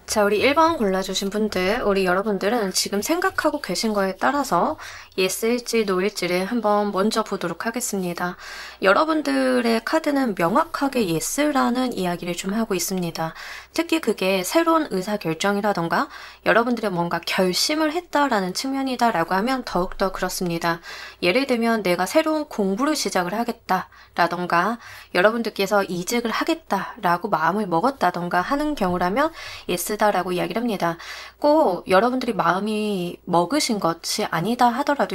자, 우리 1번 골라주신 분들, 우리 여러분들은 지금 생각하고 계신 거에 따라서 예스일지 노일지를 한번 먼저 보도록 하겠습니다. 여러분들의 카드는 명확하게 예스라는 이야기를 좀 하고 있습니다. 특히 그게 새로운 의사결정이라던가 여러분들의 뭔가 결심을 했다라는 측면이다라고 하면 더욱더 그렇습니다. 예를 들면 내가 새로운 공부를 시작을 하겠다라던가 여러분들께서 이직을 하겠다라고 마음을 먹었다던가 하는 경우라면 예스다라고 이야기를 합니다. 꼭 여러분들이 마음이 먹으신 것이 아니다 하더라도요.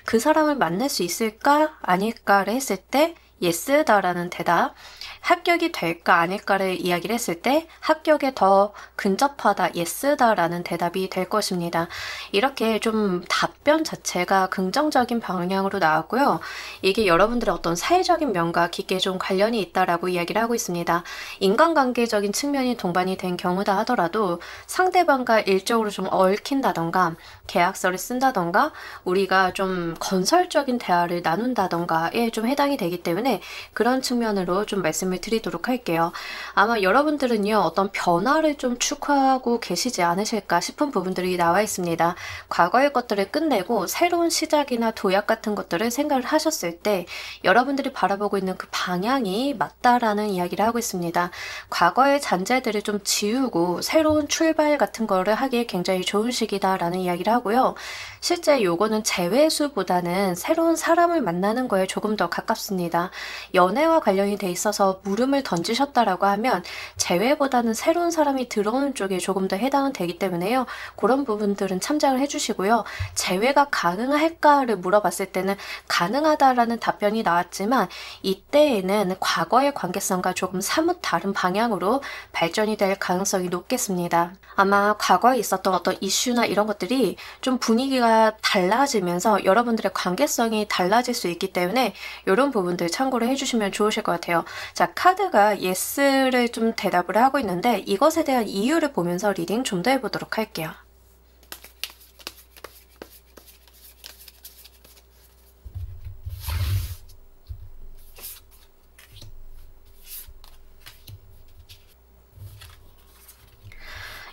그 사람을 만날 수 있을까 아닐까를 했을 때 예스다라는 대답, 합격이 될까 아닐까를 이야기를 했을 때 합격에 더 근접하다, 예스다라는 대답이 될 것입니다. 이렇게 좀 답변 자체가 긍정적인 방향으로 나왔고요. 이게 여러분들의 어떤 사회적인 면과 깊게 좀 관련이 있다라고 이야기를 하고 있습니다. 인간관계적인 측면이 동반이 된 경우다 하더라도 상대방과 일적으로 좀 얽힌다던가 계약서를 쓴다던가 우리가 좀 건설적인 대화를 나눈다던가에 좀 해당이 되기 때문에 그런 측면으로 좀 말씀을 드리도록 할게요. 아마 여러분들은요 어떤 변화를 좀 추구하고 계시지 않으실까 싶은 부분들이 나와 있습니다. 과거의 것들을 끝내고 새로운 시작이나 도약 같은 것들을 생각을 하셨을 때 여러분들이 바라보고 있는 그 방향이 맞다라는 이야기를 하고 있습니다. 과거의 잔재들을 좀 지우고 새로운 출발 같은 거를 하기에 굉장히 좋은 시기다라는 이야기를 하고요. 실제 요거는 재회수보다는 새로운 사람을 만나는 거에 조금 더 가깝습니다. 연애와 관련이 돼 있어서 물음을 던지셨다라고 하면 재회보다는 새로운 사람이 들어오는 쪽에 조금 더 해당은 되기 때문에요. 그런 부분들은 참작을 해주시고요. 재회가 가능할까를 물어봤을 때는 가능하다라는 답변이 나왔지만 이때에는 과거의 관계성과 조금 사뭇 다른 방향으로 발전이 될 가능성이 높겠습니다. 아마 과거에 있었던 어떤 이슈나 이런 것들이 좀 분위기가 달라지면서 여러분들의 관계성이 달라질 수 있기 때문에 이런 부분들 참고를 해주시면 좋으실 것 같아요. 자, 카드가 예스를 좀 대답을 하고 있는데 이것에 대한 이유를 보면서 리딩 좀 더 해보도록 할게요.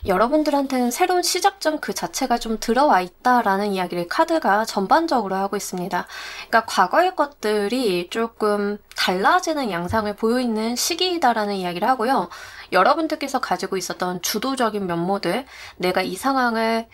여러분들한테는 새로운 시작점 그 자체가 좀 들어와 있다라는 이야기를 카드가 전반적으로 하고 있습니다. 그러니까 과거의 것들이 조금 달라지는 양상을 보여있는 시기이다라는 이야기를 하고요. 여러분들께서 가지고 있었던 주도적인 면모들, 내가 이 상황을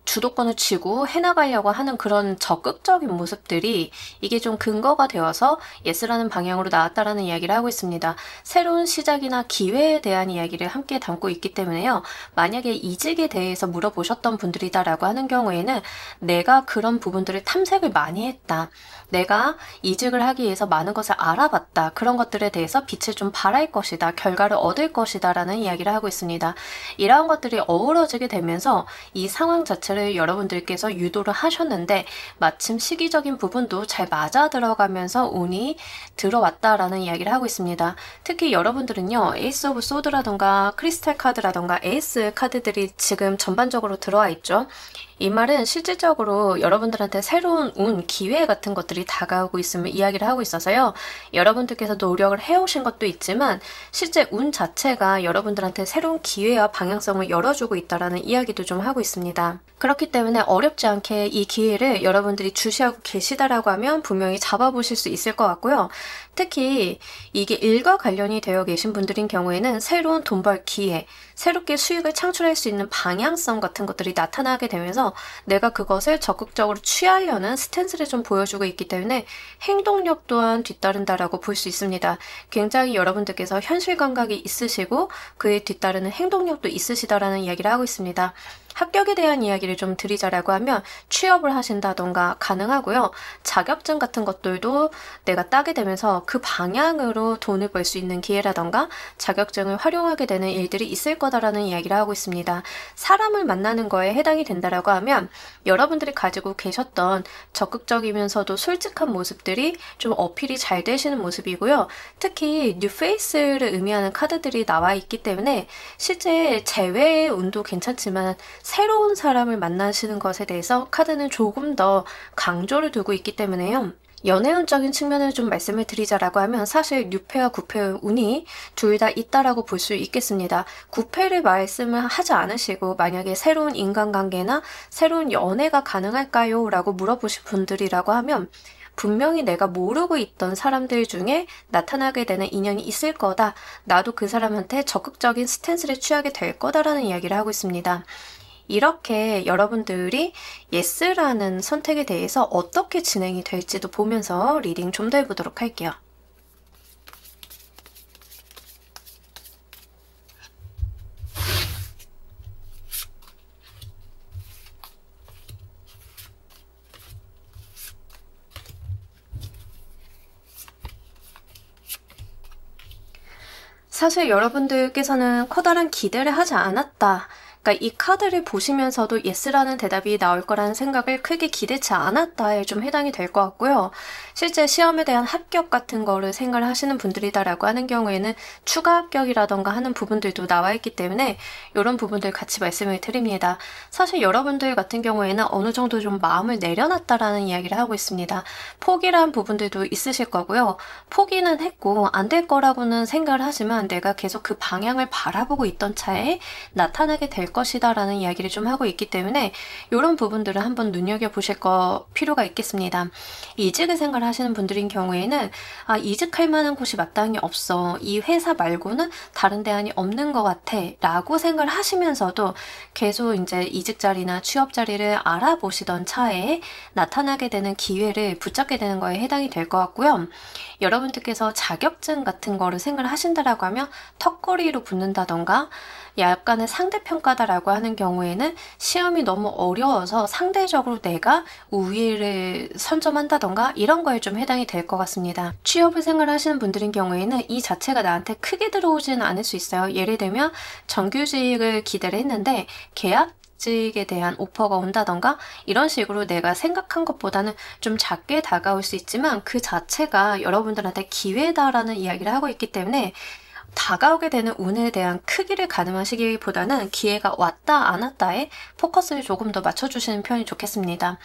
주도권을 쥐고 해나가려고 하는 그런 적극적인 모습들이 이게 좀 근거가 되어서 예스라는 방향으로 나왔다라는 이야기를 하고 있습니다. 새로운 시작이나 기회에 대한 이야기를 함께 담고 있기 때문에요. 만약에 이직에 대해서 물어보셨던 분들이다라고 하는 경우에는 내가 그런 부분들을 탐색을 많이 했다. 내가 이직을 하기 위해서 많은 것을 알아봤다. 그런 것들에 대해서 빛을 좀 발할 것이다. 결과를 얻을 것이다. 라는 이야기를 하고 있습니다. 이러한 것들이 어우러지게 되면서 이 상황 자체를 여러분들께서 유도를 하셨는데 마침 시기적인 부분도 잘 맞아 들어가면서 운이 들어왔다라는 이야기를 하고 있습니다. 특히 여러분들은요. 에이스 오브 소드라던가 크리스탈 카드라던가 에이스 카드들이 지금 전반적으로 들어와 있죠. 이 말은 실질적으로 여러분들한테 새로운 운, 기회 같은 것들이 다가오고 있음을 이야기를 하고 있어서요. 여러분들께서 노력을 해오신 것도 있지만 실제 운 자체가 여러분들한테 새로운 기회와 방향성을 열어주고 있다는 이야기도 좀 하고 있습니다. 그렇기 때문에 어렵지 않게 이 기회를 여러분들이 주시하고 계시다라고 하면 분명히 잡아보실 수 있을 것 같고요. 특히 이게 일과 관련이 되어 계신 분들인 경우에는 새로운 돈벌 기회, 새롭게 수익을 창출할 수 있는 방향성 같은 것들이 나타나게 되면서 내가 그것을 적극적으로 취하려는 스탠스를 좀 보여주고 있기 때문에 행동력 또한 뒤따른다라고 볼 수 있습니다. 굉장히 여러분들께서 현실 감각이 있으시고 그에 뒤따르는 행동력도 있으시다라는 이야기를 하고 있습니다. 합격에 대한 이야기를 좀 드리자라고 하면 취업을 하신다던가 가능하고요. 자격증 같은 것들도 내가 따게 되면서 그 방향으로 돈을 벌 수 있는 기회라던가 자격증을 활용하게 되는 일들이 있을 거다라는 이야기를 하고 있습니다. 사람을 만나는 거에 해당이 된다라고 하면 여러분들이 가지고 계셨던 적극적이면서도 솔직한 모습들이 좀 어필이 잘 되시는 모습이고요. 특히 뉴페이스를 의미하는 카드들이 나와 있기 때문에 실제 재회의 운도 괜찮지만 새로운 사람을 만나시는 것에 대해서 카드는 조금 더 강조를 두고 있기 때문에요. 연애운적인 측면을 좀 말씀을 드리자라고 하면 사실 6패와 9패의 운이 둘 다 있다라고 볼 수 있겠습니다. 9패를 말씀을 하지 않으시고 만약에 새로운 인간관계나 새로운 연애가 가능할까요? 라고 물어보신 분들이라고 하면 분명히 내가 모르고 있던 사람들 중에 나타나게 되는 인연이 있을 거다. 나도 그 사람한테 적극적인 스탠스를 취하게 될 거다라는 이야기를 하고 있습니다. 이렇게 여러분들이 예스라는 선택에 대해서 어떻게 진행이 될지도 보면서 리딩 좀 더 해보도록 할게요. 사실 여러분들께서는 커다란 기대를 하지 않았다. 그러니까 이 카드를 보시면서도 예스라는 대답이 나올 거라는 생각을 크게 기대치 않았다에 좀 해당이 될 것 같고요. 실제 시험에 대한 합격 같은 거를 생각을 하시는 분들이다라고 하는 경우에는 추가 합격이라던가 하는 부분들도 나와 있기 때문에 이런 부분들 같이 말씀을 드립니다. 사실 여러분들 같은 경우에는 어느 정도 좀 마음을 내려놨다라는 이야기를 하고 있습니다. 포기란 부분들도 있으실 거고요. 포기는 했고 안 될 거라고는 생각을 하지만 내가 계속 그 방향을 바라보고 있던 차에 나타나게 될 것이다 라는 이야기를 좀 하고 있기 때문에 이런 부분들을 한번 눈여겨보실 필요가 있겠습니다. 이직을 생각을 하시는 분들인 경우에는 이직할 만한 곳이 마땅히 없어. 이 회사 말고는 다른 대안이 없는 것 같아 라고 생각을 하시면서도 계속 이제 이직 자리나 취업 자리를 알아보시던 차에 나타나게 되는 기회를 붙잡게 되는 거에 해당이 될 것 같고요. 여러분들께서 자격증 같은 거를 생각을 하신다라고 하면 턱걸이로 붙는다던가 약간의 상대평가다라고 하는 경우에는 시험이 너무 어려워서 상대적으로 내가 우위를 선점한다던가 이런 거에 좀 해당이 될 것 같습니다. 취업을 생각하시는 분들인 경우에는 이 자체가 나한테 크게 들어오지는 않을 수 있어요. 예를 들면 정규직을 기대를 했는데 계약직에 대한 오퍼가 온다던가 이런 식으로 내가 생각한 것보다는 좀 작게 다가올 수 있지만 그 자체가 여러분들한테 기회다라는 이야기를 하고 있기 때문에 다가오게 되는 운에 대한 크기를 가늠하시기보다는 기회가 왔다 안 왔다에 포커스를 조금 더 맞춰주시는 편이 좋겠습니다.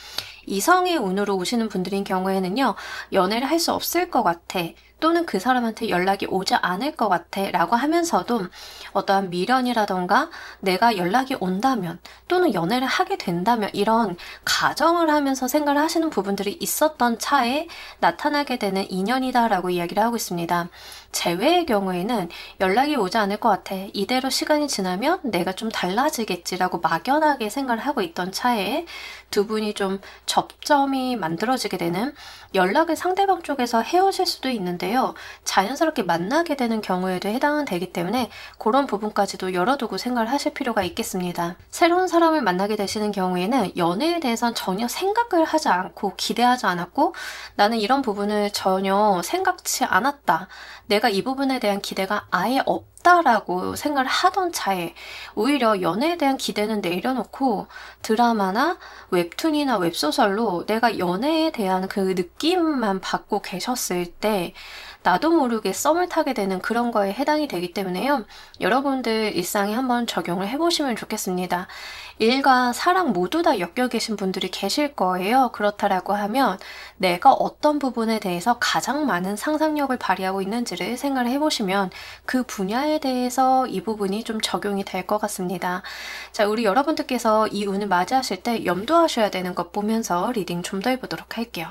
이성의 운으로 오시는 분들인 경우에는요. 연애를 할 수 없을 것 같아. 또는 그 사람한테 연락이 오지 않을 것 같아 라고 하면서도 어떠한 미련이라던가 내가 연락이 온다면 또는 연애를 하게 된다면 이런 가정을 하면서 생각을 하시는 부분들이 있었던 차에 나타나게 되는 인연이다 라고 이야기를 하고 있습니다. 재회의 경우에는 연락이 오지 않을 것 같아. 이대로 시간이 지나면 내가 좀 달라지겠지라고 막연하게 생각을 하고 있던 차에 두 분이 좀 접점이 만들어지게 되는 연락을 상대방 쪽에서 헤어질 수도 있는데요. 자연스럽게 만나게 되는 경우에도 해당은 되기 때문에 그런 부분까지도 열어두고 생각을 하실 필요가 있겠습니다. 새로운 사람을 만나게 되시는 경우에는 연애에 대해서는 전혀 생각을 하지 않고 기대하지 않았고 나는 이런 부분을 전혀 생각치 않았다. 내가 이 부분에 대한 기대가 아예 없다라고 생각을 하던 차에 오히려 연애에 대한 기대는 내려놓고 드라마나 웹툰이나 웹소설로 내가 연애에 대한 그 느낌만 받고 계셨을 때 나도 모르게 썸을 타게 되는 그런 거에 해당이 되기 때문에요. 여러분들 일상에 한번 적용을 해보시면 좋겠습니다. 일과 사랑 모두 다 엮여 계신 분들이 계실 거예요. 그렇다라고 하면 내가 어떤 부분에 대해서 가장 많은 상상력을 발휘하고 있는지를 생각을 해보시면 그 분야에 대해서 이 부분이 좀 적용이 될 것 같습니다. 자, 우리 여러분들께서 이 운을 맞이하실 때 염두하셔야 되는 것 보면서 리딩 좀 더 해보도록 할게요.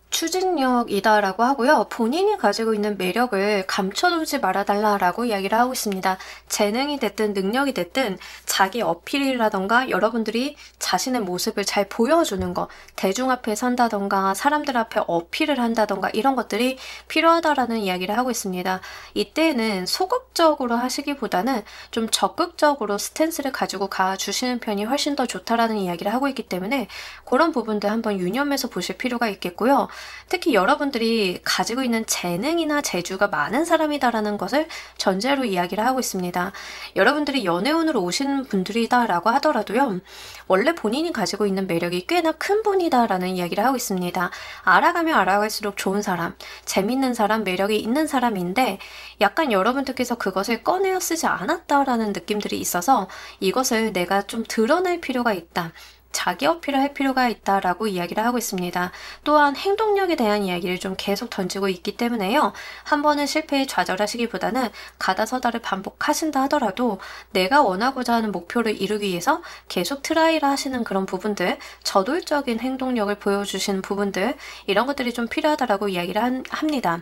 추진력이다라고 하고요. 본인이 가지고 있는 매력을 감춰두지 말아달라라고 이야기를 하고 있습니다. 재능이 됐든 능력이 됐든 자기 어필이라던가 여러분들이 자신의 모습을 잘 보여주는 것, 대중 앞에 선다던가 사람들 앞에 어필을 한다던가 이런 것들이 필요하다라는 이야기를 하고 있습니다. 이때는 소극적으로 하시기보다는 좀 적극적으로 스탠스를 가지고 가주시는 편이 훨씬 더 좋다라는 이야기를 하고 있기 때문에 그런 부분들 한번 유념해서 보실 필요가 있겠고요. 특히 여러분들이 가지고 있는 재능이나 재주가 많은 사람이다라는 것을 전제로 이야기를 하고 있습니다. 여러분들이 연애운으로 오시는 분들이다라고 하더라도요. 원래 본인이 가지고 있는 매력이 꽤나 큰 분이다라는 이야기를 하고 있습니다. 알아가면 알아갈수록 좋은 사람, 재밌는 사람, 매력이 있는 사람인데 약간 여러분들께서 그것을 꺼내어 쓰지 않았다라는 느낌들이 있어서 이것을 내가 좀 드러낼 필요가 있다. 자기 어필을 할 필요가 있다라고 이야기를 하고 있습니다. 또한 행동력에 대한 이야기를 좀 계속 던지고 있기 때문에요. 한 번은 실패에 좌절하시기보다는 가다서다를 반복하신다 하더라도 내가 원하고자 하는 목표를 이루기 위해서 계속 트라이를 하시는 그런 부분들, 저돌적인 행동력을 보여주시는 부분들, 이런 것들이 좀 필요하다라고 이야기를 합니다.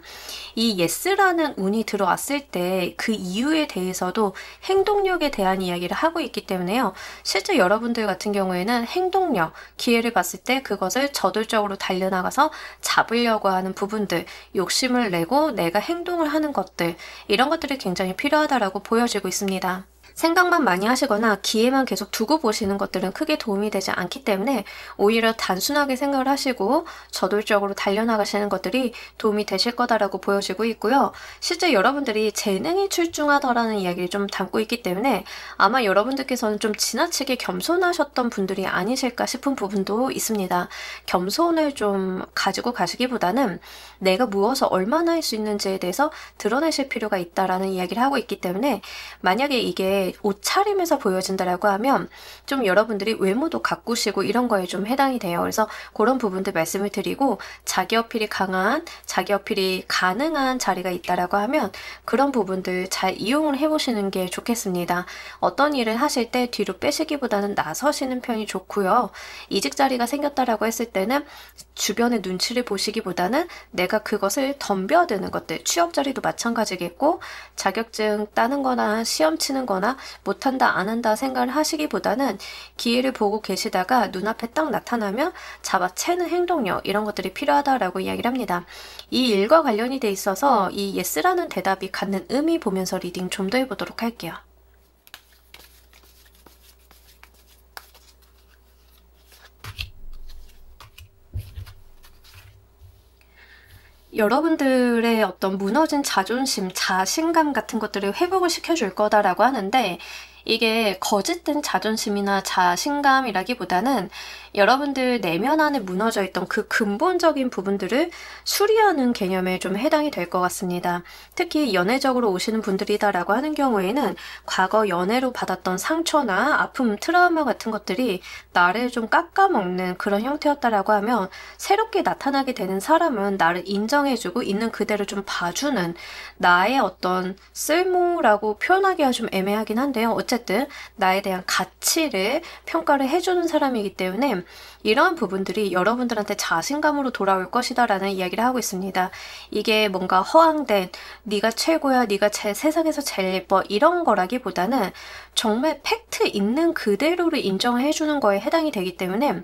이 예스라는 운이 들어왔을 때 그 이유에 대해서도 행동력에 대한 이야기를 하고 있기 때문에요. 실제 여러분들 같은 경우에는 행동력, 기회를 봤을 때 그것을 저돌적으로 달려나가서 잡으려고 하는 부분들, 욕심을 내고 내가 행동을 하는 것들, 이런 것들이 굉장히 필요하다라고 보여지고 있습니다. 생각만 많이 하시거나 기회만 계속 두고 보시는 것들은 크게 도움이 되지 않기 때문에 오히려 단순하게 생각을 하시고 저돌적으로 달려나가시는 것들이 도움이 되실 거다라고 보여지고 있고요. 실제 여러분들이 재능이 출중하다라는 이야기를 좀 담고 있기 때문에 아마 여러분들께서는 좀 지나치게 겸손하셨던 분들이 아니실까 싶은 부분도 있습니다. 겸손을 좀 가지고 가시기보다는 내가 무엇을 얼마나 할 수 있는지에 대해서 드러내실 필요가 있다라는 이야기를 하고 있기 때문에 만약에 이게 옷차림에서 보여진다라고 하면 좀 여러분들이 외모도 가꾸시고 이런 거에 좀 해당이 돼요. 그래서 그런 부분들 말씀을 드리고 자기 어필이 강한, 자기 어필이 가능한 자리가 있다라고 하면 그런 부분들 잘 이용을 해보시는 게 좋겠습니다. 어떤 일을 하실 때 뒤로 빼시기보다는 나서시는 편이 좋고요. 이직 자리가 생겼다라고 했을 때는 주변의 눈치를 보시기보다는 내가 그것을 덤벼드는 것들, 취업 자리도 마찬가지겠고 자격증 따는 거나 시험 치는 거나 못한다 안 한다 생각을 하시기보다는 기회를 보고 계시다가 눈앞에 딱 나타나면 잡아채는 행동력, 이런 것들이 필요하다라고 이야기를 합니다. 이 일과 관련이 돼 있어서 이 예스라는 대답이 갖는 의미 보면서 리딩 좀 더 해보도록 할게요. 여러분들의 어떤 무너진 자존심, 자신감 같은 것들을 회복을 시켜줄 거다라고 하는데 이게 거짓된 자존심이나 자신감이라기보다는 여러분들 내면 안에 무너져 있던 그 근본적인 부분들을 수리하는 개념에 좀 해당이 될 것 같습니다. 특히 연애적으로 오시는 분들이다라고 하는 경우에는 과거 연애로 받았던 상처나 아픔, 트라우마 같은 것들이 나를 좀 깎아먹는 그런 형태였다라고 하면 새롭게 나타나게 되는 사람은 나를 인정해주고 있는 그대로 좀 봐주는 나의 어떤 쓸모라고 표현하기가 좀 애매하긴 한데요. 어쨌든 나에 대한 가치를 평가를 해주는 사람이기 때문에 이러한 부분들이 여러분들한테 자신감으로 돌아올 것이다 라는 이야기를 하고 있습니다. 이게 뭔가 허황된 네가 최고야, 네가 세상에서 제일 예뻐 이런 거라기보다는 정말 팩트 있는 그대로를 인정해 주는 거에 해당이 되기 때문에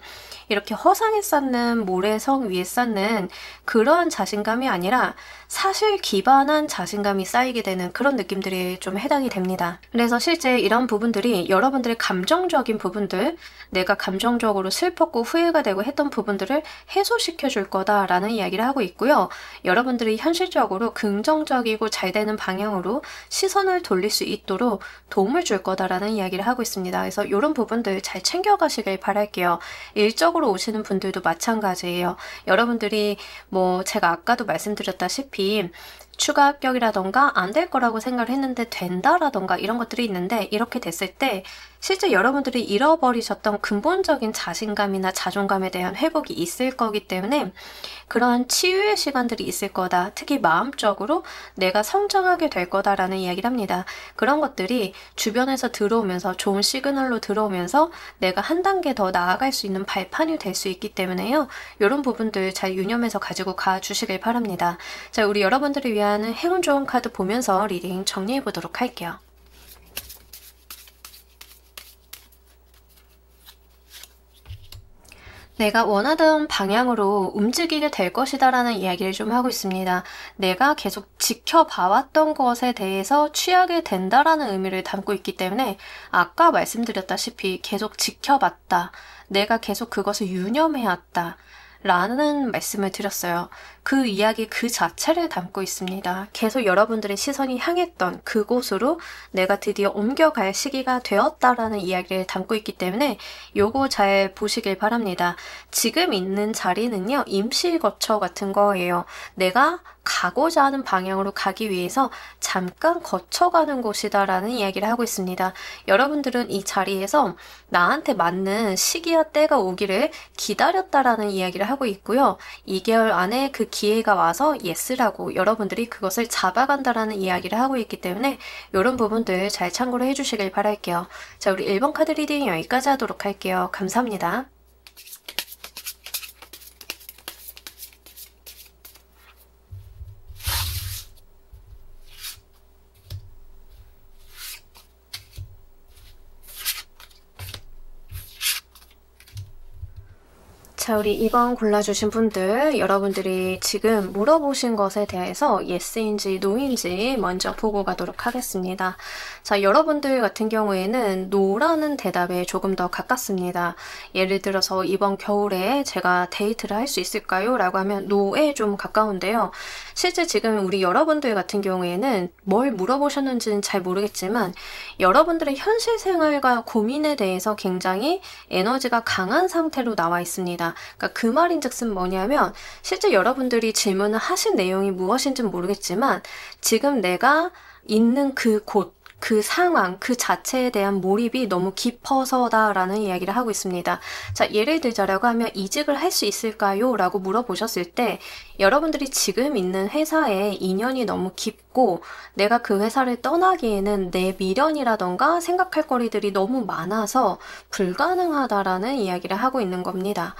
이렇게 허상에 쌓는 모래성 위에 쌓는 그러한 자신감이 아니라 사실 기반한 자신감이 쌓이게 되는 그런 느낌들이 좀 해당이 됩니다. 그래서 실제 이런 부분들이 여러분들의 감정적인 부분들, 내가 감정적으로 슬펐고 후회가 되고 했던 부분들을 해소시켜 줄 거다라는 이야기를 하고 있고요. 여러분들이 현실적으로 긍정적이고 잘 되는 방향으로 시선을 돌릴 수 있도록 도움을 줄 거다라는 이야기를 하고 있습니다. 그래서 이런 부분들 잘 챙겨가시길 바랄게요. 일적으로 오시는 분들도 마찬가지예요. 여러분들이 뭐 제가 아까도 말씀드렸다시피 추가 합격이라던가 안 될 거라고 생각을 했는데 된다라던가 이런 것들이 있는데 이렇게 됐을 때 실제 여러분들이 잃어버리셨던 근본적인 자신감이나 자존감에 대한 회복이 있을 거기 때문에 그러한 치유의 시간들이 있을 거다. 특히 마음적으로 내가 성장하게 될 거다라는 이야기를 합니다. 그런 것들이 주변에서 들어오면서 좋은 시그널로 들어오면서 내가 한 단계 더 나아갈 수 있는 발판이 될 수 있기 때문에요. 이런 부분들 잘 유념해서 가지고 가주시길 바랍니다. 자, 우리 여러분들을 위한 행운 좋은 카드 보면서 리딩 정리해 보도록 할게요. 내가 원하던 방향으로 움직이게 될 것이다 라는 이야기를 좀 하고 있습니다. 내가 계속 지켜봐왔던 것에 대해서 취하게 된다라는 의미를 담고 있기 때문에 아까 말씀드렸다시피 계속 지켜봤다. 내가 계속 그것을 유념해왔다. 라는 말씀을 드렸어요. 그 이야기 그 자체를 담고 있습니다. 계속 여러분들의 시선이 향했던 그곳으로 내가 드디어 옮겨갈 시기가 되었다라는 이야기를 담고 있기 때문에 요거 잘 보시길 바랍니다. 지금 있는 자리는요, 임시 거처 같은 거예요. 내가 가고자 하는 방향으로 가기 위해서 잠깐 거쳐가는 곳이다라는 이야기를 하고 있습니다. 여러분들은 이 자리에서 나한테 맞는 시기와 때가 오기를 기다렸다라는 이야기를 하고 있고요. 2개월 안에 그 기회가 와서 예스라고 여러분들이 그것을 잡아간다라는 이야기를 하고 있기 때문에 이런 부분들 잘 참고를 해주시길 바랄게요. 자, 우리 1번 카드 리딩 여기까지 하도록 할게요. 감사합니다. 자, 우리 2번 골라주신 분들, 여러분들이 지금 물어보신 것에 대해서 예스인지 노인지 먼저 보고 가도록 하겠습니다. 자, 여러분들 같은 경우에는 노라는 대답에 조금 더 가깝습니다. 예를 들어서 이번 겨울에 제가 데이트를 할 수 있을까요? 라고 하면 노에 좀 가까운데요. 실제 지금 우리 여러분들 같은 경우에는 뭘 물어보셨는지는 잘 모르겠지만 여러분들의 현실 생활과 고민에 대해서 굉장히 에너지가 강한 상태로 나와 있습니다. 그러니까 그 말인즉슨 뭐냐면 실제 여러분들이 질문을 하신 내용이 무엇인지는 모르겠지만 지금 내가 있는 그 곳, 그 상황, 그 자체에 대한 몰입이 너무 깊어서다라는 이야기를 하고 있습니다. 자, 예를 들자라고 하면 이직을 할 수 있을까요? 라고 물어보셨을 때 여러분들이 지금 있는 회사에 인연이 너무 깊고 내가 그 회사를 떠나기에는 내 미련이라던가 생각할 거리들이 너무 많아서 불가능하다라는 이야기를 하고 있는 겁니다.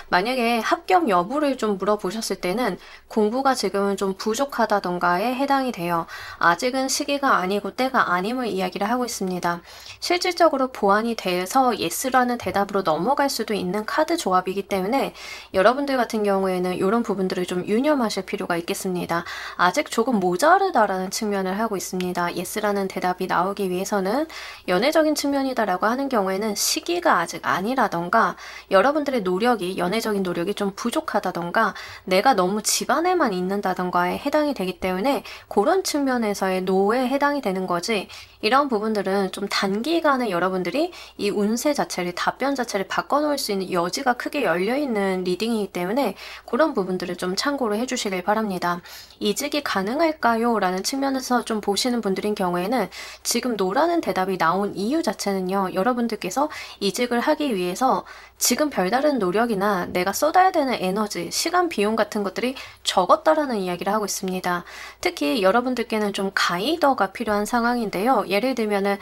만약에 합격 여부를 좀 물어보셨을 때는 공부가 지금은 좀 부족하다던가에 해당이 돼요. 아직은 시기가 아니고 때가 아님을 이야기를 하고 있습니다. 실질적으로 보완이 돼서 예스라는 대답으로 넘어갈 수도 있는 카드 조합이기 때문에 여러분들 같은 경우에는 이런 부분들을 좀 유념하실 필요가 있겠습니다. 아직 조금 모자르다라는 측면을 하고 있습니다. 예스라는 대답이 나오기 위해서는 연애적인 측면이다라고 하는 경우에는 시기가 아직 아니라던가 여러분들의 노력이 연애적인 노력이 좀 부족하다던가 내가 너무 집안에만 있는다던가에 해당이 되기 때문에 그런 측면에서의 노에 해당이 되는 거지 이런 부분들은 좀 단기간에 여러분들이 이 운세 자체를 답변 자체를 바꿔놓을 수 있는 여지가 크게 열려있는 리딩이기 때문에 그런 부분들을 좀 참고를 해주시길 바랍니다. 이직이 가능할까요? 라는 측면에서 좀 보시는 분들인 경우에는 지금 노라는 대답이 나온 이유 자체는요. 여러분들께서 이직을 하기 위해서 지금 별다른 노력이나 내가 쏟아야 되는 에너지, 시간, 비용 같은 것들이 적었다라는 이야기를 하고 있습니다. 특히 여러분들께는 좀 가이더가 필요한 상황인데요. 예를 들면은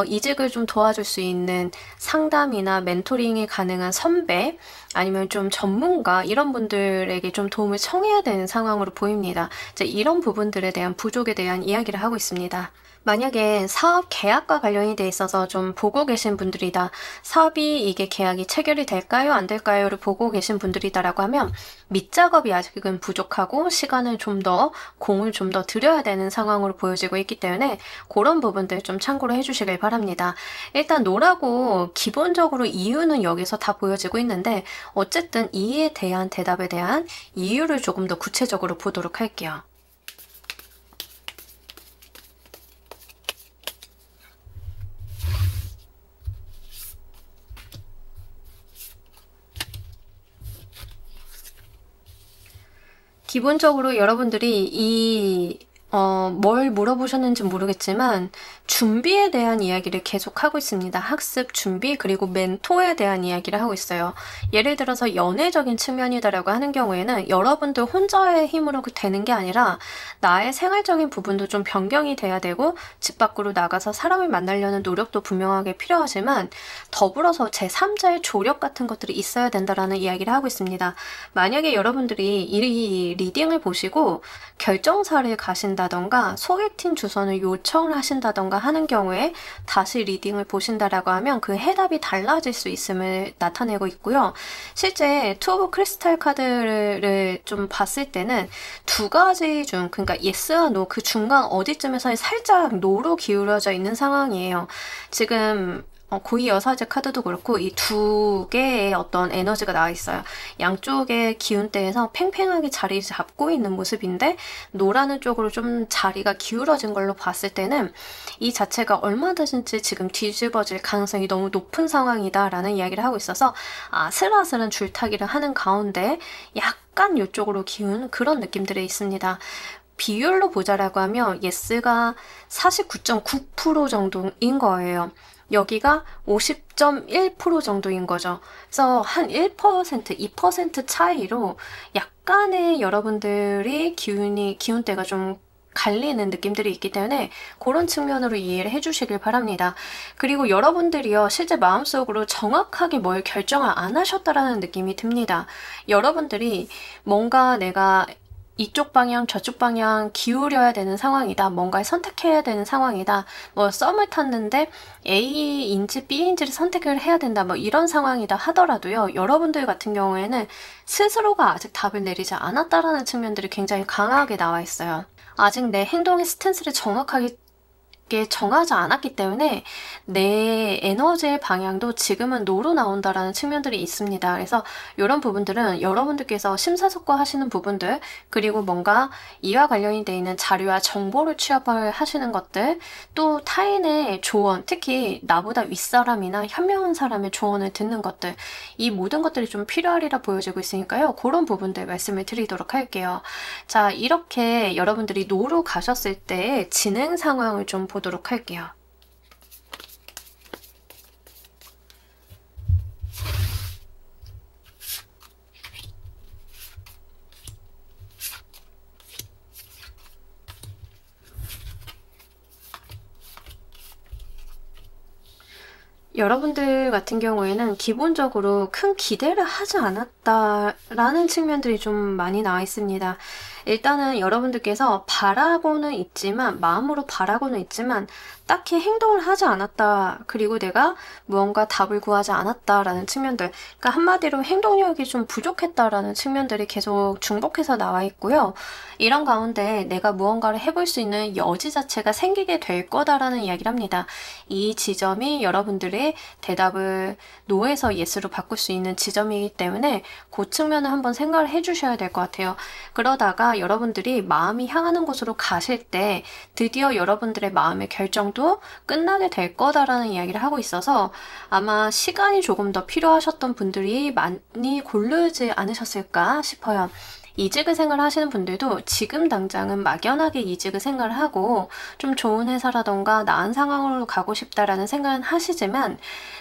이직을 좀 도와줄 수 있는 상담이나 멘토링이 가능한 선배 아니면 좀 전문가 이런 분들에게 좀 도움을 청해야 되는 상황으로 보입니다. 이제 이런 부분들에 대한 부족에 대한 이야기를 하고 있습니다. 만약에 사업 계약과 관련이 돼 있어서 좀 보고 계신 분들이다. 사업이 이게 계약이 체결이 될까요? 안 될까요?를 보고 계신 분들이다라고 하면 밑작업이 아직은 부족하고 시간을 좀 더 공을 좀 더 들여야 되는 상황으로 보여지고 있기 때문에 그런 부분들 좀 참고를 해주시길 바랍니다. 일단 노라고 기본적으로 이유는 여기서 다 보여지고 있는데 어쨌든 이에 대한 대답에 대한 이유를 조금 더 구체적으로 보도록 할게요. 기본적으로 여러분들이 뭘 물어보셨는지 모르겠지만 준비에 대한 이야기를 계속 하고 있습니다. 학습, 준비, 그리고 멘토에 대한 이야기를 하고 있어요. 예를 들어서 연애적인 측면이다라고 하는 경우에는 여러분들 혼자의 힘으로 되는 게 아니라 나의 생활적인 부분도 좀 변경이 돼야 되고 집 밖으로 나가서 사람을 만나려는 노력도 분명하게 필요하지만 더불어서 제3자의 조력 같은 것들이 있어야 된다라는 이야기를 하고 있습니다. 만약에 여러분들이 이 리딩을 보시고 결정사를 가신다던가 소개팅 주선을 요청을 하신다던가 하는 경우에 다시 리딩을 보신다라고 하면 그 해답이 달라질 수 있음을 나타내고 있고요. 실제 투 오브 크리스탈 카드를 좀 봤을 때는 두 가지 중 그러니까 예스와 노 그 중간 어디쯤에서 살짝 노로 기울어져 있는 상황이에요. 지금 고위 여사제 카드도 그렇고 이 두 개의 어떤 에너지가 나와 있어요. 양쪽의 기운대에서 팽팽하게 자리 잡고 있는 모습인데 노라는 쪽으로 좀 자리가 기울어진 걸로 봤을 때는 이 자체가 얼마든지 지금 뒤집어질 가능성이 너무 높은 상황이다라는 이야기를 하고 있어서 아슬아슬한 줄타기를 하는 가운데 약간 이쪽으로 기운 그런 느낌들이 있습니다. 비율로 보자라고 하면 예스가 49.9% 정도인 거예요. 여기가 50.1% 정도인 거죠. 그래서 한 1%, 2% 차이로 약간의 여러분들이 기운대가 좀 갈리는 느낌들이 있기 때문에 그런 측면으로 이해를 해주시길 바랍니다. 그리고 여러분들이요, 실제 마음속으로 정확하게 뭘 결정을 안 하셨다라는 느낌이 듭니다. 여러분들이 뭔가 내가 이쪽 방향 저쪽 방향 기울여야 되는 상황이다. 뭔가를 선택해야 되는 상황이다. 뭐 썸을 탔는데 A인지 B인지를 선택을 해야 된다. 뭐 이런 상황이다 하더라도요. 여러분들 같은 경우에는 스스로가 아직 답을 내리지 않았다라는 측면들이 굉장히 강하게 나와 있어요. 아직 내 행동의 스탠스를 정확하게 정하지 않았기 때문에 내 에너지의 방향도 지금은 노로 나온다라는 측면들이 있습니다. 그래서 이런 부분들은 여러분들께서 심사숙고하시는 부분들, 그리고 뭔가 이와 관련이 되어 있는 자료와 정보를 취합을 하시는 것들, 또 타인의 조언, 특히 나보다 윗사람이나 현명한 사람의 조언을 듣는 것들, 이 모든 것들이 좀 필요하리라 보여지고 있으니까요. 그런 부분들 말씀을 드리도록 할게요. 자, 이렇게 여러분들이 노로 가셨을 때 진행 상황을 좀 보도록 할게요. 여러분들 같은 경우에는 기본적으로 큰 기대를 하지 않았다라는 측면들이 좀 많이 나와 있습니다. 일단은 여러분들께서 바라고는 있지만, 마음으로 바라고는 있지만 딱히 행동을 하지 않았다. 그리고 내가 무언가 답을 구하지 않았다라는 측면들, 그러니까 한마디로 행동력이 좀 부족했다라는 측면들이 계속 중복해서 나와 있고요. 이런 가운데 내가 무언가를 해볼 수 있는 여지 자체가 생기게 될 거다라는 이야기를 합니다. 이 지점이 여러분들의 대답을 노에서 예스로 바꿀 수 있는 지점이기 때문에 그 측면을 한번 생각을 해주셔야 될 것 같아요. 그러다가 여러분들이 마음이 향하는 곳으로 가실 때 드디어 여러분들의 마음의 결정도 끝나게 될 거다라는 이야기를 하고 있어서 아마 시간이 조금 더 필요하셨던 분들이 많이 고르지 않으셨을까 싶어요. 이직을 생각하시는 분들도 지금 당장은 막연하게 이직을 생각하고 좀 좋은 회사라던가 나은 상황으로 가고 싶다라는 생각은 하시지만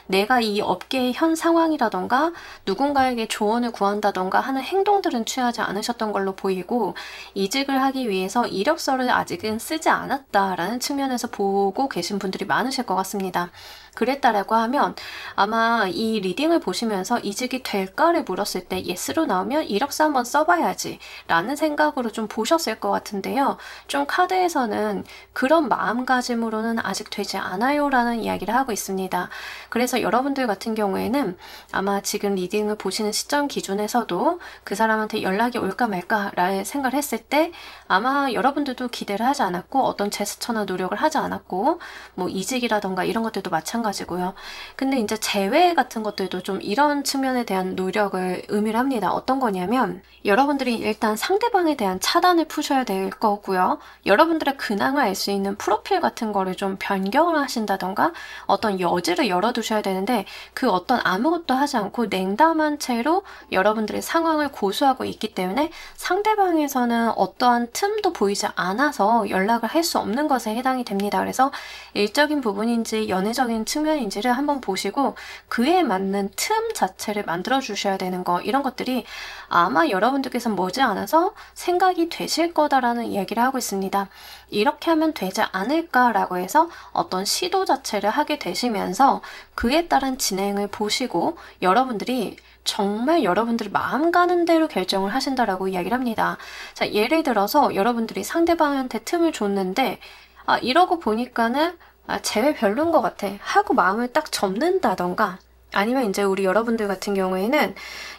내가 이 업계의 현 상황이라던가 누군가에게 조언을 구한다던가 하는 행동들은 취하지 않으셨던 걸로 보이고 이직을 하기 위해서 이력서를 아직은 쓰지 않았다라는 측면에서 보고 계신 분들이 많으실 것 같습니다. 그랬다라고 하면 아마 이 리딩을 보시면서 이직이 될까를 물었을 때 예스로 나오면 이력서 한번 써봐야지 라는 생각으로 좀 보셨을 것 같은데요. 좀 카드에서는 그런 마음가짐으로는 아직 되지 않아요 라는 이야기를 하고 있습니다. 그래서 여러분들 같은 경우에는 아마 지금 리딩을 보시는 시점 기준에서도 그 사람한테 연락이 올까 말까 라는 생각을 했을 때 아마 여러분들도 기대를 하지 않았고 어떤 제스처나 노력을 하지 않았고 뭐 이직이라던가 이런 것들도 마찬가지고요. 근데 이제 재회 같은 것들도 좀 이런 측면에 대한 노력을 의미를 합니다. 어떤 거냐면 여러분들이 일단 상대방에 대한 차단을 푸셔야 될 거고요. 여러분들의 근황을 알 수 있는 프로필 같은 거를 좀 변경을 하신다던가 어떤 여지를 열어두셔야 되는데 그 어떤 아무것도 하지 않고 냉담한 채로 여러분들의 상황을 고수하고 있기 때문에 상대방에서는 어떠한 틈도 보이지 않아서 연락을 할 수 없는 것에 해당이 됩니다. 그래서 일적인 부분인지 연애적인 측면인지를 한번 보시고 그에 맞는 틈 자체를 만들어 주셔야 되는 거, 이런 것들이 아마 여러분들께서 머지않아서 생각이 되실 거다라는 이야기를 하고 있습니다. 이렇게 하면 되지 않을까라고 해서 어떤 시도 자체를 하게 되시면서 그에 따른 진행을 보시고 여러분들이 정말 여러분들이 마음 가는 대로 결정을 하신다라고 이야기를 합니다. 자, 예를 들어서 여러분들이 상대방한테 틈을 줬는데 이러고 보니까는 쟤 별론 것 같아 하고 마음을 딱 접는다던가, 아니면 이제 우리 여러분들 같은 경우에는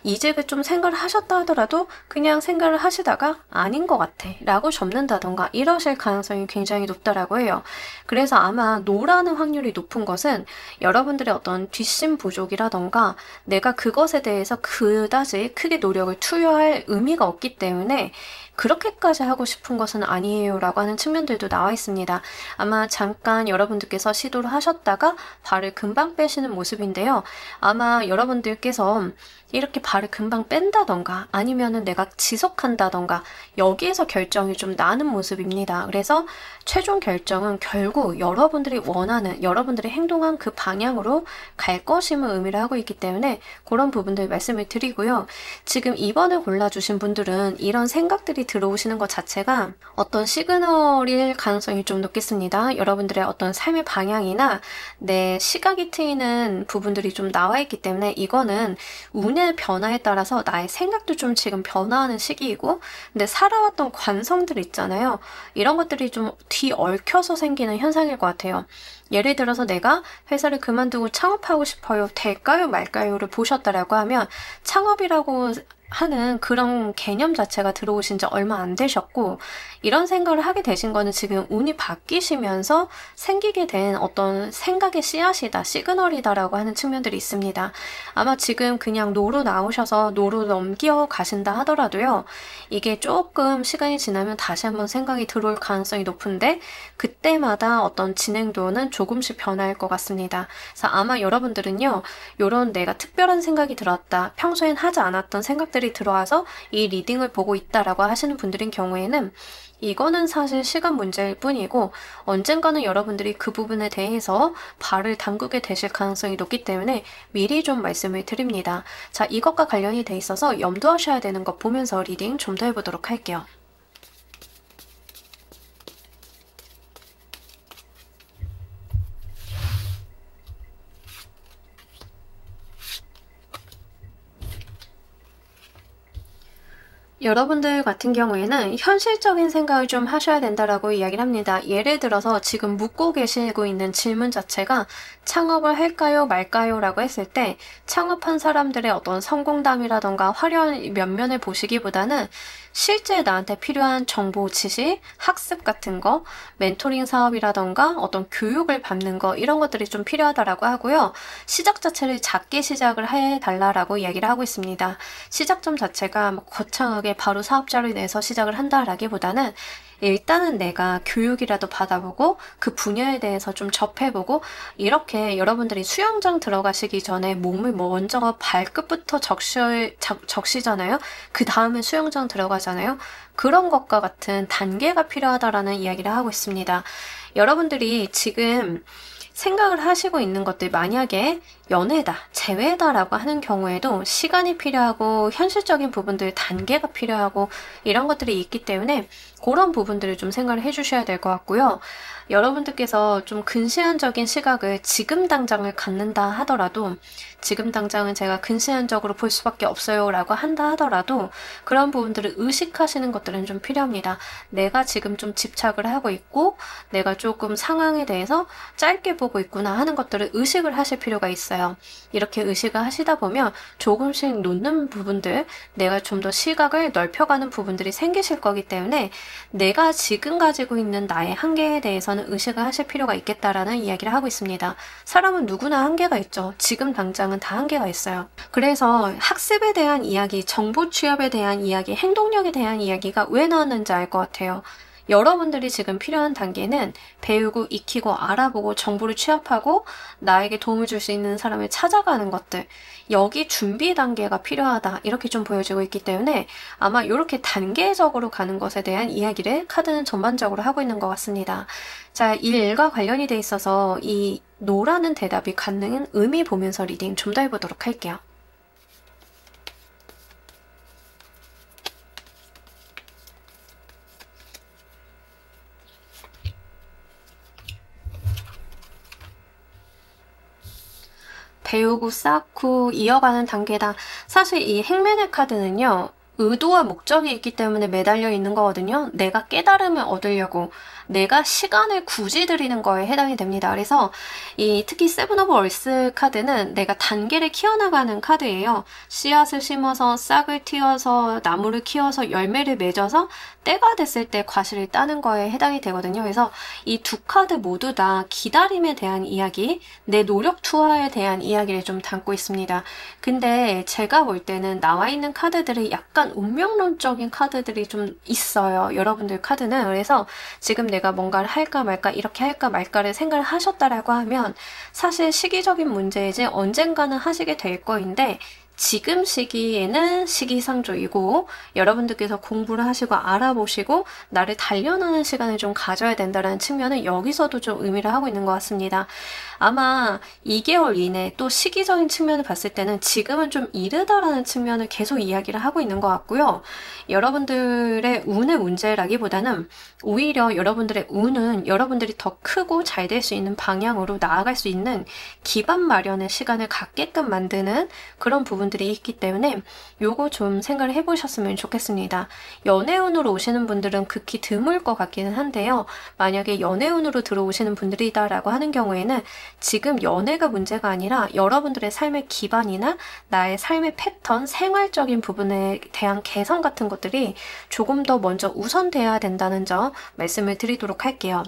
이직을 좀 생각을 하셨다 하더라도 그냥 생각을 하시다가 아닌 것 같아 라고 접는다던가 이러실 가능성이 굉장히 높다라고 해요. 그래서 아마 노라는 확률이 높은 것은 여러분들의 어떤 뒷심 부족이라던가 내가 그것에 대해서 그다지 크게 노력을 투여할 의미가 없기 때문에 그렇게까지 하고 싶은 것은 아니에요 라고 하는 측면들도 나와 있습니다. 아마 잠깐 여러분들께서 시도를 하셨다가 발을 금방 빼시는 모습인데요. 아마 여러분들께서 이렇게 발을 금방 뺀다던가 아니면은 내가 지속한다던가 여기에서 결정이 좀 나는 모습입니다. 그래서 최종 결정은 결국 여러분들이 원하는 여러분들이 행동한 그 방향으로 갈 것임을 의미를 하고 있기 때문에 그런 부분들 말씀을 드리고요. 지금 2번을 골라주신 분들은 이런 생각들이 들어오시는 것 자체가 어떤 시그널일 가능성이 좀 높겠습니다. 여러분들의 어떤 삶의 방향이나 내 시각이 트이는 부분들이 좀 나와 있기 때문에 이거는 운의 변화에 따라서 나의 생각도 좀 지금 변화하는 시기이고 근데 살아왔던 관성들 있잖아요. 이런 것들이 좀 뒤얽혀서 생기는 현상일 것 같아요. 예를 들어서 내가 회사를 그만두고 창업하고 싶어요. 될까요? 말까요?를 보셨다라고 하면 창업이라고 하는 그런 개념 자체가 들어오신 지 얼마 안 되셨고 이런 생각을 하게 되신 거는 지금 운이 바뀌시면서 생기게 된 어떤 생각의 씨앗이다, 시그널이다라고 하는 측면들이 있습니다. 아마 지금 그냥 노로 나오셔서 노로 넘겨 가신다 하더라도요. 이게 조금 시간이 지나면 다시 한번 생각이 들어올 가능성이 높은데 그때마다 어떤 진행도는 조금씩 변화할 것 같습니다. 그래서 아마 여러분들은요. 이런 내가 특별한 생각이 들었다, 평소엔 하지 않았던 생각들이 들어와서 이 리딩을 보고 있다라고 하시는 분들인 경우에는 이거는 사실 시간 문제일 뿐이고 언젠가는 여러분들이 그 부분에 대해서 발을 담그게 되실 가능성이 높기 때문에 미리 좀 말씀을 드립니다. 자, 이것과 관련이 돼 있어서 염두하셔야 되는 것 보면서 리딩 좀 더 해보도록 할게요. 여러분들 같은 경우에는 현실적인 생각을 좀 하셔야 된다라고 이야기를 합니다. 예를 들어서 지금 묻고 계시고 있는 질문 자체가 창업을 할까요 말까요 라고 했을 때 창업한 사람들의 어떤 성공담이라던가 화려한 면면을 보시기보다는 실제 나한테 필요한 정보, 지식, 학습 같은 거, 멘토링 사업이라던가 어떤 교육을 받는 거 이런 것들이 좀 필요하다라고 하고요. 시작 자체를 작게 시작을 해달라라고 이야기를 하고 있습니다. 시작점 자체가 거창하게 바로 사업자를 내서 시작을 한다라기보다는 일단은 내가 교육이라도 받아보고 그 분야에 대해서 좀 접해보고 이렇게 여러분들이 수영장 들어가시기 전에 몸을 먼저 발끝부터 적시잖아요. 그 다음에 수영장 들어가잖아요. 그런 것과 같은 단계가 필요하다라는 이야기를 하고 있습니다. 여러분들이 지금 생각을 하시고 있는 것들 만약에 연애다, 재회다라고 하는 경우에도 시간이 필요하고 현실적인 부분들 단계가 필요하고 이런 것들이 있기 때문에 그런 부분들을 좀 생각을 해주셔야 될 것 같고요. 여러분들께서 좀 근시안적인 시각을 지금 당장을 갖는다 하더라도 지금 당장은 제가 근시안적으로 볼 수밖에 없어요 라고 한다 하더라도 그런 부분들을 의식하시는 것들은 좀 필요합니다. 내가 지금 좀 집착을 하고 있고 내가 조금 상황에 대해서 짧게 보고 있구나 하는 것들을 의식을 하실 필요가 있어요. 이렇게 의식을 하시다 보면 조금씩 놓는 부분들, 내가 좀 더 시각을 넓혀가는 부분들이 생기실 거기 때문에 내가 지금 가지고 있는 나의 한계에 대해서는 의식을 하실 필요가 있겠다라는 이야기를 하고 있습니다. 사람은 누구나 한계가 있죠. 지금 당장은 다 한계가 있어요. 그래서 학습에 대한 이야기, 정보 취업에 대한 이야기, 행동력에 대한 이야기가 왜 나왔는지 알 것 같아요. 여러분들이 지금 필요한 단계는 배우고 익히고 알아보고 정보를 취합하고 나에게 도움을 줄 수 있는 사람을 찾아가는 것들, 여기 준비 단계가 필요하다 이렇게 좀 보여지고 있기 때문에 아마 이렇게 단계적으로 가는 것에 대한 이야기를 카드는 전반적으로 하고 있는 것 같습니다. 자, 이 일과 관련이 돼 있어서 이 노라는 대답이 갖는 의미 보면서 리딩 좀 더 해보도록 할게요. 배우고 쌓고 이어가는 단계다. 사실 이 행맨의 카드는요. 의도와 목적이 있기 때문에 매달려 있는 거거든요. 내가 깨달음을 얻으려고 내가 시간을 굳이 들이는 거에 해당이 됩니다. 그래서 특히 세븐 오브 얼스 카드는 내가 단계를 키워나가는 카드예요. 씨앗을 심어서 싹을 틔워서 나무를 키워서 열매를 맺어서 때가 됐을 때 과실을 따는 거에 해당이 되거든요. 그래서 이 두 카드 모두 다 기다림에 대한 이야기, 내 노력 투하에 대한 이야기를 좀 담고 있습니다. 근데 제가 볼 때는 나와 있는 카드들이 약간 운명론적인 카드들이 좀 있어요. 여러분들 카드는. 그래서 지금 내가 뭔가를 할까 말까 이렇게 할까 말까를 생각을 하셨다라고 하면 사실 시기적인 문제이지 언젠가는 하시게 될 거인데 지금 시기에는 시기상조이고 여러분들께서 공부를 하시고 알아보시고 나를 단련하는 시간을 좀 가져야 된다는 측면은 여기서도 좀 의미를 하고 있는 것 같습니다. 아마 2개월 이내 또 시기적인 측면을 봤을 때는 지금은 좀 이르다라는 측면을 계속 이야기를 하고 있는 것 같고요. 여러분들의 운의 문제라기보다는 오히려 여러분들의 운은 여러분들이 더 크고 잘 될 수 있는 방향으로 나아갈 수 있는 기반 마련의 시간을 갖게끔 만드는 그런 부분들이 있기 때문에 요거 좀 생각을 해보셨으면 좋겠습니다. 연애운으로 오시는 분들은 극히 드물 것 같기는 한데요. 만약에 연애운으로 들어오시는 분들이다라고 하는 경우에는 지금 연애가 문제가 아니라 여러분들의 삶의 기반이나 나의 삶의 패턴, 생활적인 부분에 대한 개선 같은 것들이 조금 더 먼저 우선돼야 된다는 점 말씀을 드리도록 할게요.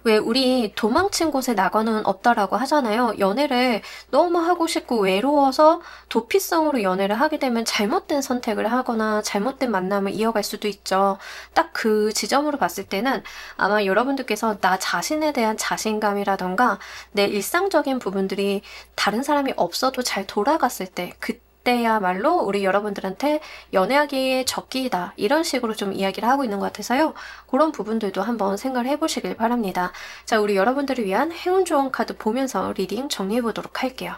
왜 우리 도망친 곳에 낙원은 없다라고 하잖아요. 연애를 너무 하고 싶고 외로워서 도피성으로 연애를 하게 되면 잘못된 선택을 하거나 잘못된 만남을 이어갈 수도 있죠. 딱 그 지점으로 봤을 때는 아마 여러분들께서 나 자신에 대한 자신감이라던가 내 일상적인 부분들이 다른 사람이 없어도 잘 돌아갔을 때 그때야말로 우리 여러분들한테 연애하기에 적기이다 이런 식으로 좀 이야기를 하고 있는 것 같아서요. 그런 부분들도 한번 생각을 해보시길 바랍니다. 자, 우리 여러분들을 위한 행운 좋은 카드 보면서 리딩 정리해 보도록 할게요.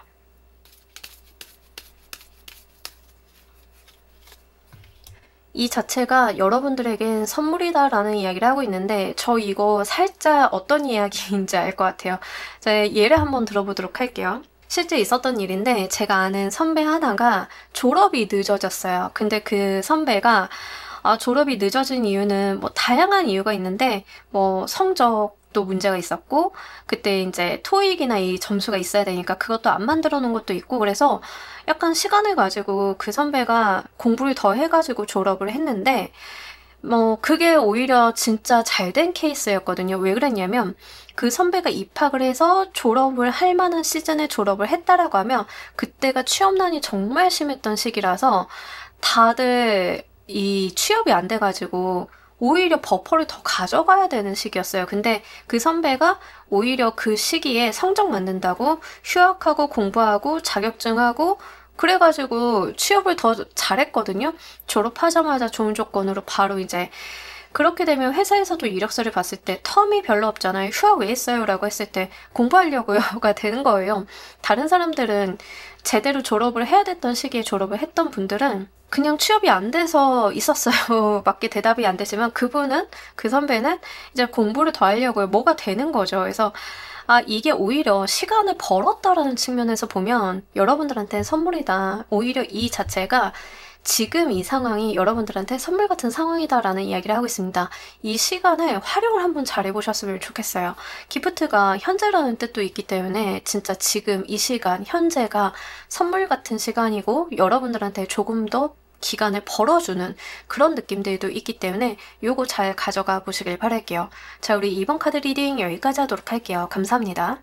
이 자체가 여러분들에겐 선물이다라는 이야기를 하고 있는데 저 이거 살짝 어떤 이야기인지 알 것 같아요. 자, 예를 한번 들어보도록 할게요. 실제 있었던 일인데 제가 아는 선배 하나가 졸업이 늦어졌어요. 근데 그 선배가 졸업이 늦어진 이유는 뭐 다양한 이유가 있는데 뭐 성적도 문제가 있었고 그때 이제 토익이나 이 점수가 있어야 되니까 그것도 안 만들어 놓은 것도 있고 그래서 약간 시간을 가지고 그 선배가 공부를 더 해가지고 졸업을 했는데 뭐 그게 오히려 진짜 잘된 케이스였거든요. 왜 그랬냐면 그 선배가 입학을 해서 졸업을 할 만한 시즌에 졸업을 했다라고 하면 그때가 취업난이 정말 심했던 시기라서 다들 이 취업이 안 돼가지고 오히려 버퍼를 더 가져가야 되는 시기였어요. 근데 그 선배가 오히려 그 시기에 성적 만든다고 휴학하고 공부하고 자격증하고 그래가지고 취업을 더 잘했거든요. 졸업하자마자 좋은 조건으로 바로 이제 그렇게 되면 회사에서도 이력서를 봤을 때 텀이 별로 없잖아요. 휴학 왜 했어요? 라고 했을 때 공부하려고요가 되는 거예요. 다른 사람들은 제대로 졸업을 해야 됐던 시기에 졸업을 했던 분들은 그냥 취업이 안 돼서 있었어요. 맞게 대답이 안 되지만 그분은, 그 선배는 이제 공부를 더 하려고요. 뭐가 되는 거죠. 그래서 이게 오히려 시간을 벌었다라는 측면에서 보면 여러분들한테는 선물이다. 오히려 이 자체가 지금 이 상황이 여러분들한테 선물 같은 상황이다라는 이야기를 하고 있습니다. 이 시간을 활용을 한번 잘 해보셨으면 좋겠어요. 기프트가 현재라는 뜻도 있기 때문에 진짜 지금 이 시간, 현재가 선물 같은 시간이고 여러분들한테 조금 더 기간을 벌어주는 그런 느낌들도 있기 때문에 요거 잘 가져가 보시길 바랄게요. 자, 우리 이번 카드 리딩 여기까지 하도록 할게요. 감사합니다.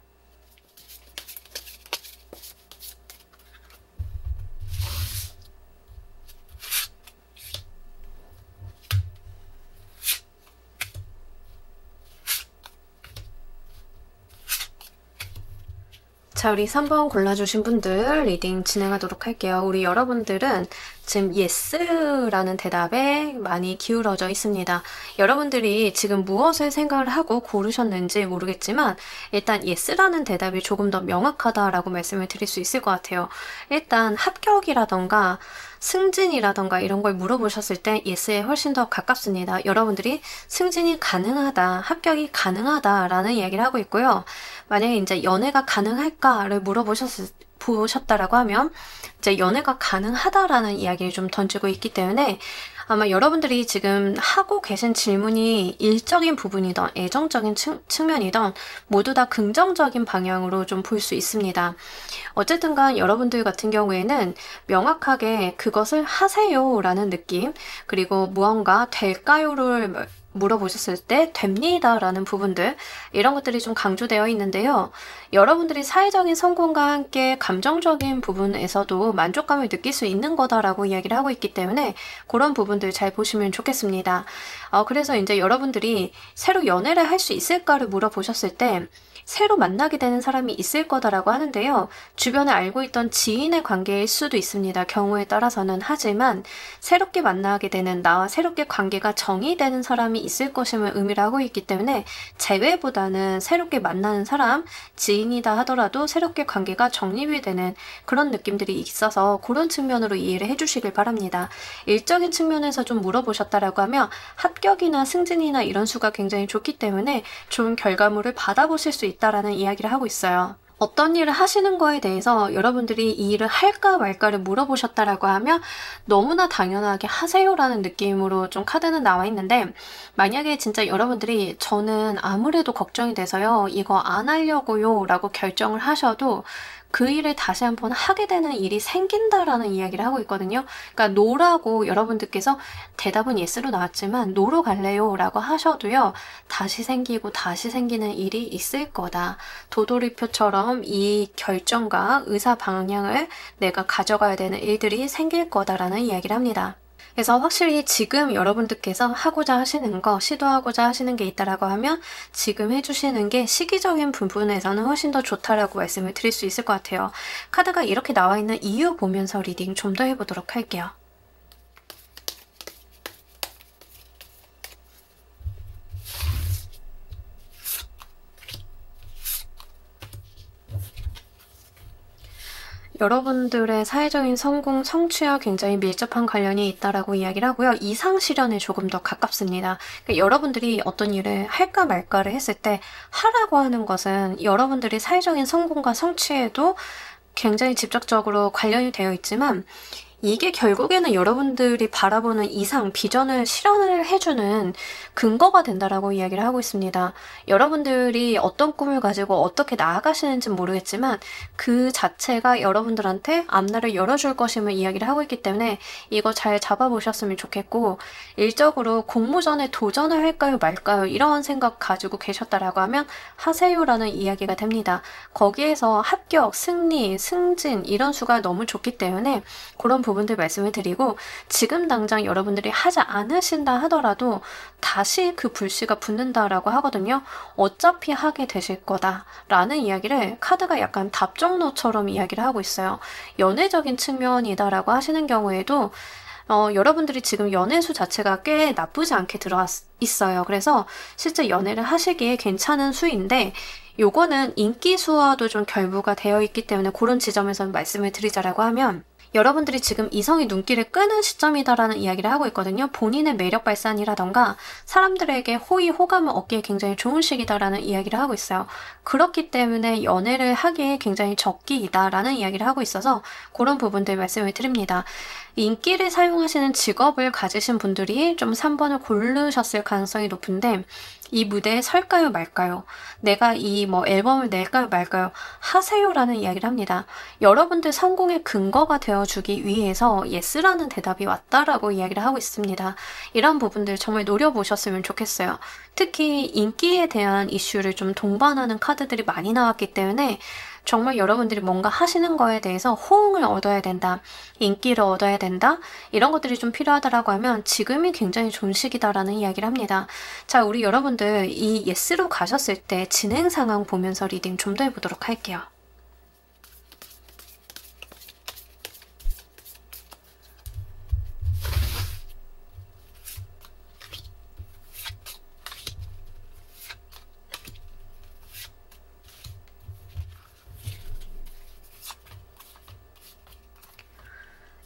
자, 우리 3번 골라주신 분들 리딩 진행하도록 할게요. 우리 여러분들은 지금 yes라는 대답에 많이 기울어져 있습니다. 여러분들이 지금 무엇을 생각을 하고 고르셨는지 모르겠지만 일단 yes라는 대답이 조금 더 명확하다라고 말씀을 드릴 수 있을 것 같아요. 일단 합격이라던가 승진이라던가 이런 걸 물어보셨을 때 yes에 훨씬 더 가깝습니다. 여러분들이 승진이 가능하다, 합격이 가능하다라는 이야기를 하고 있고요. 만약에 이제 연애가 가능할까를 물어보셨다라고 하면 이제 연애가 가능하다라는 이야기를 좀 던지고 있기 때문에 아마 여러분들이 지금 하고 계신 질문이 일적인 부분이든 애정적인 측면이든 모두 다 긍정적인 방향으로 좀 볼 수 있습니다. 어쨌든 간 여러분들 같은 경우에는 명확하게 그것을 하세요 라는 느낌, 그리고 무언가 될까요를 물어보셨을 때 됩니다 라는 부분들, 이런 것들이 좀 강조되어 있는데요. 여러분들이 사회적인 성공과 함께 감정적인 부분에서도 만족감을 느낄 수 있는 거다라고 이야기를 하고 있기 때문에 그런 부분들 잘 보시면 좋겠습니다. 그래서 이제 여러분들이 새로 연애를 할 수 있을까를 물어보셨을 때 새로 만나게 되는 사람이 있을 거다라고 하는데요. 주변에 알고 있던 지인의 관계일 수도 있습니다. 경우에 따라서는. 하지만 새롭게 만나게 되는, 나와 새롭게 관계가 정의되는 사람이 있을 것임을 의미를 하고 있기 때문에 제외보다는 새롭게 만나는 사람, 지인이다 하더라도 새롭게 관계가 정립이 되는 그런 느낌들이 있어서 그런 측면으로 이해를 해주시길 바랍니다. 일적인 측면에서 좀 물어보셨다라고 하면 합격이나 승진이나 이런 수가 굉장히 좋기 때문에 좋은 결과물을 받아보실 수 있다라는 이야기를 하고 있어요. 어떤 일을 하시는 거에 대해서 여러분들이 이 일을 할까 말까를 물어보셨다라고 하면 너무나 당연하게 하세요라는 느낌으로 좀 카드는 나와 있는데, 만약에 진짜 여러분들이 저는 아무래도 걱정이 돼서요, 이거 안 하려고요 라고 결정을 하셔도 그 일을 다시 한번 하게 되는 일이 생긴다라는 이야기를 하고 있거든요. 그러니까 노라고 여러분들께서 대답은 예스로 나왔지만 노로 갈래요 라고 하셔도요, 다시 생기고 다시 생기는 일이 있을 거다. 도돌이표처럼 이 결정과 의사 방향을 내가 가져가야 되는 일들이 생길 거다라는 이야기를 합니다. 그래서 확실히 지금 여러분들께서 하고자 하시는 거, 시도하고자 하시는 게 있다라고 하면 지금 해주시는 게 시기적인 부분에서는 훨씬 더 좋다라고 말씀을 드릴 수 있을 것 같아요. 카드가 이렇게 나와 있는 이유 보면서 리딩 좀 더 해보도록 할게요. 여러분들의 사회적인 성공, 성취와 굉장히 밀접한 관련이 있다라고 이야기를 하고요. 이상실현에 조금 더 가깝습니다. 그러니까 여러분들이 어떤 일을 할까 말까를 했을 때 하라고 하는 것은 여러분들이 사회적인 성공과 성취에도 굉장히 직접적으로 관련이 되어 있지만 이게 결국에는 여러분들이 바라보는 이상, 비전을 실현을 해주는 근거가 된다라고 이야기를 하고 있습니다. 여러분들이 어떤 꿈을 가지고 어떻게 나아가시는지는 모르겠지만 그 자체가 여러분들한테 앞날을 열어줄 것임을 이야기를 하고 있기 때문에 이거 잘 잡아보셨으면 좋겠고, 일적으로 공모전에 도전을 할까요 말까요 이런 생각 가지고 계셨다라고 하면 하세요라는 이야기가 됩니다. 거기에서 합격, 승리, 승진 이런 수가 너무 좋기 때문에 그런 부분들 말씀을 드리고, 지금 당장 여러분들이 하지 않으신다 하더라도 다시 그 불씨가 붙는다라고 하거든요. 어차피 하게 되실 거다 라는 이야기를 카드가 약간 답정너처럼 이야기를 하고 있어요. 연애적인 측면이다라고 하시는 경우에도 여러분들이 지금 연애수 자체가 꽤 나쁘지 않게 들어왔 있어요. 그래서 실제 연애를 하시기에 괜찮은 수인데 요거는 인기수와도 좀 결부가 되어 있기 때문에 그런 지점에서 말씀을 드리자라고 하면, 여러분들이 지금 이성이 눈길을 끄는 시점이다라는 이야기를 하고 있거든요. 본인의 매력 발산이라던가 사람들에게 호의, 호감을 얻기에 굉장히 좋은 시기다라는 이야기를 하고 있어요. 그렇기 때문에 연애를 하기에 굉장히 적기이다라는 이야기를 하고 있어서 그런 부분들 말씀을 드립니다. 인기를 사용하시는 직업을 가지신 분들이 좀 3번을 고르셨을 가능성이 높은데, 이 무대에 설까요 말까요? 내가 이 앨범을 낼까요 말까요? 하세요라는 이야기를 합니다. 여러분들 성공의 근거가 되어주기 위해서 예스라는 대답이 왔다라고 이야기를 하고 있습니다. 이런 부분들 정말 노려보셨으면 좋겠어요. 특히 인기에 대한 이슈를 좀 동반하는 카드들이 많이 나왔기 때문에 정말 여러분들이 뭔가 하시는 거에 대해서 호응을 얻어야 된다, 인기를 얻어야 된다, 이런 것들이 좀 필요하다라고 하면 지금이 굉장히 좋은 시기다라는 이야기를 합니다. 자, 우리 여러분들 이 예스로 가셨을 때 진행 상황 보면서 리딩 좀 더 해보도록 할게요.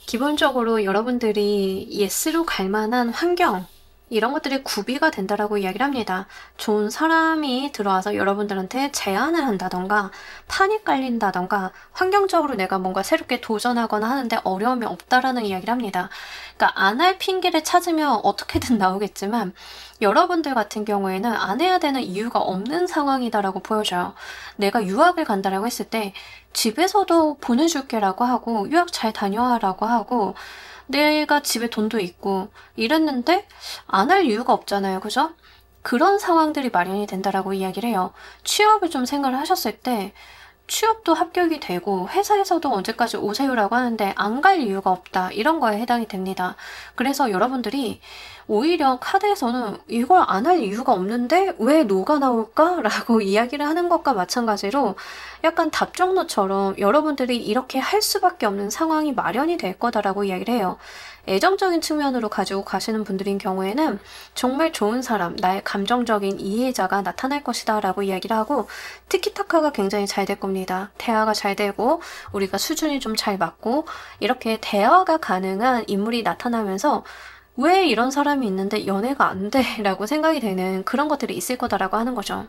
기본적으로 여러분들이 예스로 갈 만한 환경, 이런 것들이 구비가 된다라고 이야기를 합니다. 좋은 사람이 들어와서 여러분들한테 제안을 한다던가 판이 깔린다던가 환경적으로 내가 뭔가 새롭게 도전하거나 하는데 어려움이 없다라는 이야기를 합니다. 그러니까 안 할 핑계를 찾으면 어떻게든 나오겠지만 여러분들 같은 경우에는 안 해야 되는 이유가 없는 상황이다라고 보여져요. 내가 유학을 간다라고 했을 때 집에서도 보내줄게라고 하고 유학 잘 다녀와라고 하고 내가 집에 돈도 있고 이랬는데 안 할 이유가 없잖아요. 그죠? 그런 상황들이 마련이 된다라고 이야기를 해요. 취업을 좀 생각을 하셨을 때 취업도 합격이 되고 회사에서도 언제까지 오세요라고 하는데 안 갈 이유가 없다. 이런 거에 해당이 됩니다. 그래서 여러분들이 오히려 카드에서는 이걸 안 할 이유가 없는데 왜 노가 나올까? 라고 이야기를 하는 것과 마찬가지로 약간 답정너처럼 여러분들이 이렇게 할 수밖에 없는 상황이 마련이 될 거다라고 이야기를 해요. 애정적인 측면으로 가지고 가시는 분들인 경우에는 정말 좋은 사람, 나의 감정적인 이해자가 나타날 것이다 라고 이야기를 하고 티키타카가 굉장히 잘 될 겁니다. 대화가 잘 되고 우리가 수준이 좀 잘 맞고 이렇게 대화가 가능한 인물이 나타나면서 왜 이런 사람이 있는데 연애가 안 돼? 라고 생각이 되는 그런 것들이 있을 거다라고 하는 거죠.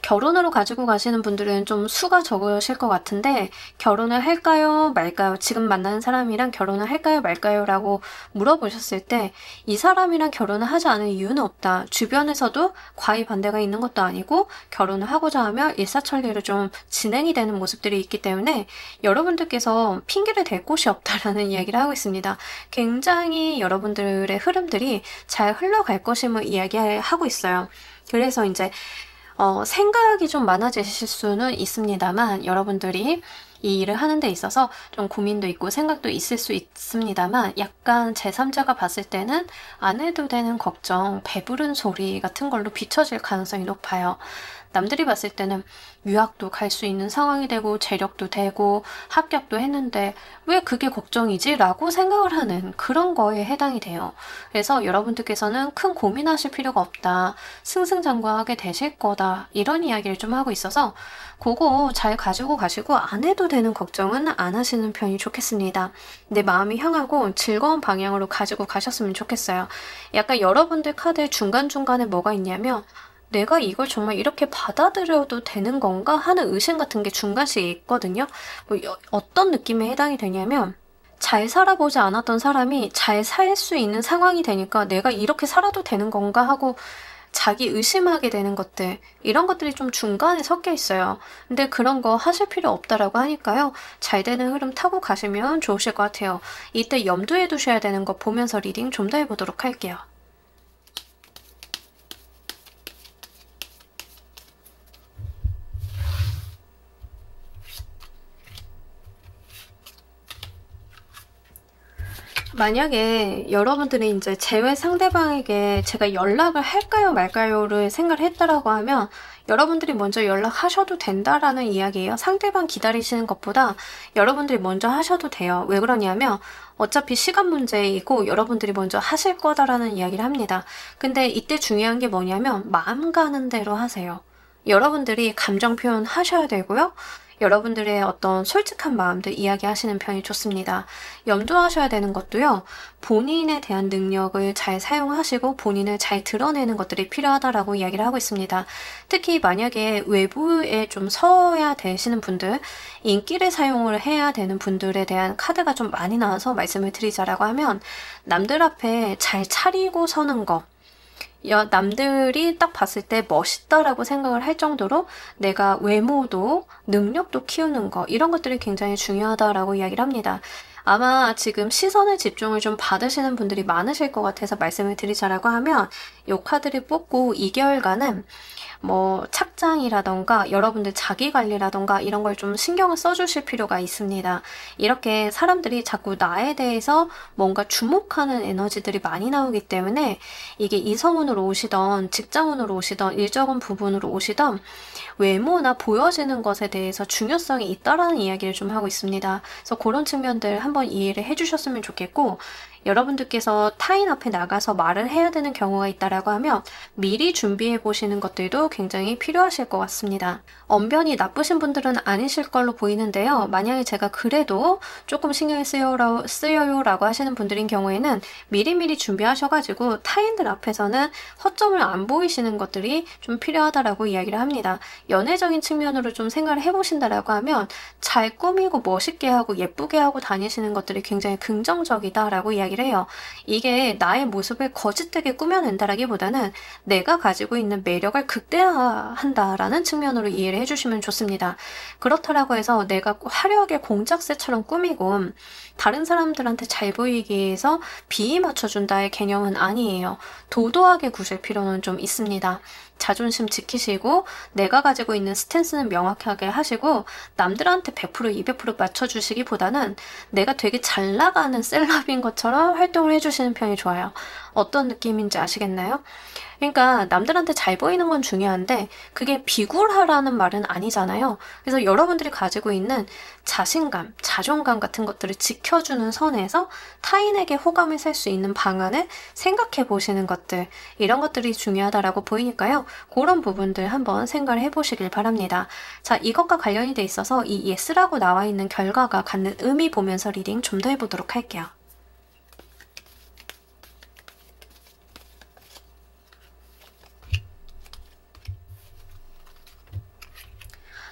결혼으로 가지고 가시는 분들은 좀 수가 적으실 것 같은데 결혼을 할까요? 말까요? 지금 만나는 사람이랑 결혼을 할까요? 말까요? 라고 물어보셨을 때 이 사람이랑 결혼을 하지 않을 이유는 없다. 주변에서도 과히 반대가 있는 것도 아니고 결혼을 하고자 하면 일사천리로 좀 진행이 되는 모습들이 있기 때문에 여러분들께서 핑계를 댈 곳이 없다라는 이야기를 하고 있습니다. 굉장히 여러분들의 흐름들이 잘 흘러갈 것임을 이야기하고 있어요. 그래서 이제 생각이 좀 많아지실 수는 있습니다만 여러분들이 이 일을 하는 데 있어서 좀 고민도 있고 생각도 있을 수 있습니다만 약간 제3자가 봤을 때는 안 해도 되는 걱정, 배부른 소리 같은 걸로 비춰질 가능성이 높아요. 남들이 봤을 때는 유학도 갈 수 있는 상황이 되고 재력도 되고 합격도 했는데 왜 그게 걱정이지? 라고 생각을 하는 그런 거에 해당이 돼요. 그래서 여러분들께서는 큰 고민하실 필요가 없다. 승승장구하게 되실 거다. 이런 이야기를 좀 하고 있어서 그거 잘 가지고 가시고 안 해도 되는 걱정은 안 하시는 편이 좋겠습니다. 내 마음이 향하고 즐거운 방향으로 가지고 가셨으면 좋겠어요. 약간 여러분들 카드의 중간중간에 뭐가 있냐면 내가 이걸 정말 이렇게 받아들여도 되는 건가 하는 의심 같은 게 중간씩 있거든요. 어떤 느낌에 해당이 되냐면 잘 살아보지 않았던 사람이 잘 살 수 있는 상황이 되니까 내가 이렇게 살아도 되는 건가 하고 자기 의심하게 되는 것들, 이런 것들이 좀 중간에 섞여 있어요. 근데 그런 거 하실 필요 없다라고 하니까요. 잘 되는 흐름 타고 가시면 좋으실 것 같아요. 이때 염두에 두셔야 되는 거 보면서 리딩 좀 더 해보도록 할게요. 만약에 여러분들이 이제 제외 상대방에게 제가 연락을 할까요 말까요를 생각을 했다라고 하면 여러분들이 먼저 연락하셔도 된다라는 이야기예요. 상대방 기다리시는 것보다 여러분들이 먼저 하셔도 돼요. 왜 그러냐면 어차피 시간 문제이고 여러분들이 먼저 하실 거다라는 이야기를 합니다. 근데 이때 중요한 게 뭐냐면 마음 가는 대로 하세요. 여러분들이 감정 표현 하셔야 되고요. 여러분들의 어떤 솔직한 마음들 이야기하시는 편이 좋습니다. 염두하셔야 되는 것도요. 본인에 대한 능력을 잘 사용하시고 본인을 잘 드러내는 것들이 필요하다라고 이야기를 하고 있습니다. 특히 만약에 외부에 좀 서야 되시는 분들, 인기를 사용을 해야 되는 분들에 대한 카드가 좀 많이 나와서 말씀을 드리자라고 하면 남들 앞에 잘 차리고 서는 거, 남들이 딱 봤을 때 멋있다라고 생각을 할 정도로 내가 외모도 능력도 키우는 거, 이런 것들이 굉장히 중요하다라고 이야기를 합니다. 아마 지금 시선의 집중을 좀 받으시는 분들이 많으실 것 같아서 말씀을 드리자라고 하면 이 카드를 뽑고 2개월간은 뭐 착장이라던가 여러분들 자기관리라던가 이런 걸 좀 신경을 써주실 필요가 있습니다. 이렇게 사람들이 자꾸 나에 대해서 뭔가 주목하는 에너지들이 많이 나오기 때문에 이게 이성운으로 오시던 직장운으로 오시던 일적인 부분으로 오시던 외모나 보여지는 것에 대해서 중요성이 있다라는 이야기를 좀 하고 있습니다. 그래서 그런 측면들 한번 이해를 해주셨으면 좋겠고 여러분들께서 타인 앞에 나가서 말을 해야 되는 경우가 있다라고 하면 미리 준비해 보시는 것들도 굉장히 필요하실 것 같습니다. 언변이 나쁘신 분들은 아니실 걸로 보이는데요. 만약에 제가 그래도 조금 신경이 쓰여요라고 하시는 분들인 경우에는 미리미리 준비하셔가지고 타인들 앞에서는 허점을 안 보이시는 것들이 좀 필요하다라고 이야기를 합니다. 연애적인 측면으로 좀 생각을 해보신다라고 하면 잘 꾸미고 멋있게 하고 예쁘게 하고 다니시는 것들이 굉장히 긍정적이다라고 이야기를 해요. 이게 나의 모습을 거짓되게 꾸며낸다라기보다는 내가 가지고 있는 매력을 극대화한다라는 측면으로 이해를 해주시면 좋습니다. 그렇다라고 해서 내가 화려하게 공작새처럼 꾸미고 다른 사람들한테 잘 보이기 위해서 비위 맞춰준다의 개념은 아니에요. 도도하게 구실 필요는 좀 있습니다. 자존심 지키시고 내가 가지고 있는 스탠스는 명확하게 하시고 남들한테 100% 200% 맞춰주시기보다는 내가 되게 잘 나가는 셀럽인 것처럼 활동을 해주시는 편이 좋아요. 어떤 느낌인지 아시겠나요? 그러니까 남들한테 잘 보이는 건 중요한데 그게 비굴하라는 말은 아니잖아요. 그래서 여러분들이 가지고 있는 자신감, 자존감 같은 것들을 지켜주는 선에서 타인에게 호감을 살 수 있는 방안을 생각해 보시는 것들, 이런 것들이 중요하다라고 보이니까요. 그런 부분들 한번 생각을 해보시길 바랍니다. 자, 이것과 관련이 돼 있어서 이 yes라고 나와 있는 결과가 갖는 의미 보면서 리딩 좀 더 해보도록 할게요.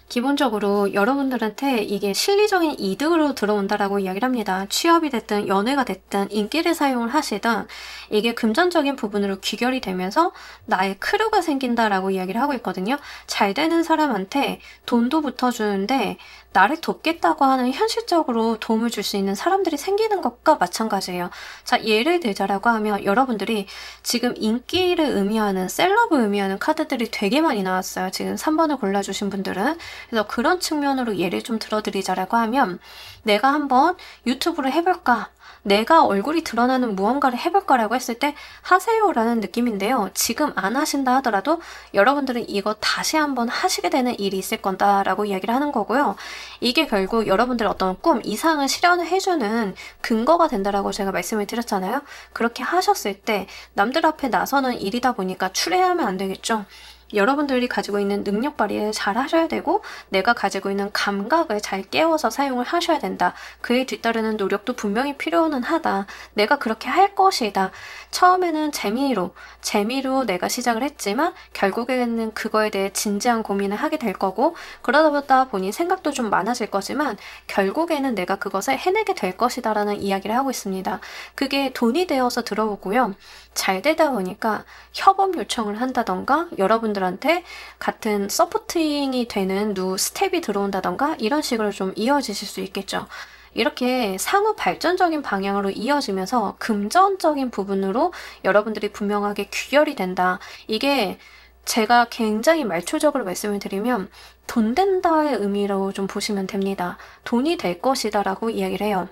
기본적으로 여러분들한테 이게 실리적인 이득으로 들어온다라고 이야기를 합니다. 취업이 됐든 연애가 됐든 인기를 사용을 하시든 이게 금전적인 부분으로 귀결이 되면서 나의 크루가 생긴다라고 이야기를 하고 있거든요. 잘 되는 사람한테 돈도 붙어주는데 나를 돕겠다고 하는 현실적으로 도움을 줄 수 있는 사람들이 생기는 것과 마찬가지예요. 자, 예를 들자라고 하면 여러분들이 지금 인기를 의미하는 셀럽을 의미하는 카드들이 되게 많이 나왔어요. 지금 3번을 골라주신 분들은. 그래서 그런 측면으로 예를 좀 들어드리자라고 하면 내가 한번 유튜브를 해볼까? 내가 얼굴이 드러나는 무언가를 해볼까라고 했을 때 하세요라는 느낌인데요. 지금 안 하신다 하더라도 여러분들은 이거 다시 한번 하시게 되는 일이 있을 건다라고 이야기를 하는 거고요. 이게 결국 여러분들 어떤 꿈, 이상을 실현을 해주는 근거가 된다라고 제가 말씀을 드렸잖아요. 그렇게 하셨을 때 남들 앞에 나서는 일이다 보니까 추레하면 안 되겠죠. 여러분들이 가지고 있는 능력 발휘를 잘 하셔야 되고 내가 가지고 있는 감각을 잘 깨워서 사용을 하셔야 된다. 그에 뒤따르는 노력도 분명히 필요는 하다. 내가 그렇게 할 것이다. 처음에는 재미로 내가 시작을 했지만 결국에는 그거에 대해 진지한 고민을 하게 될 거고 그러다 보니 생각도 좀 많아질 거지만 결국에는 내가 그것을 해내게 될 것이다 라는 이야기를 하고 있습니다. 그게 돈이 되어서 들어오고요. 잘 되다 보니까 협업 요청을 한다던가 여러분들한테 같은 서포팅이 되는 스텝이 들어온다던가 이런 식으로 좀 이어지실 수 있겠죠. 이렇게 상호 발전적인 방향으로 이어지면서 금전적인 부분으로 여러분들이 분명하게 귀결이 된다. 이게 제가 굉장히 말초적으로 말씀을 드리면 돈 된다의 의미로 좀 보시면 됩니다. 돈이 될 것이다 라고 이야기를 해요.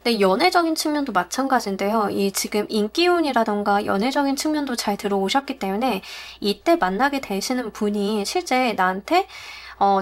네, 연애적인 측면도 마찬가지인데요. 이 지금 인기운이라던가 연애적인 측면도 잘 들어오셨기 때문에 이때 만나게 되시는 분이 실제 나한테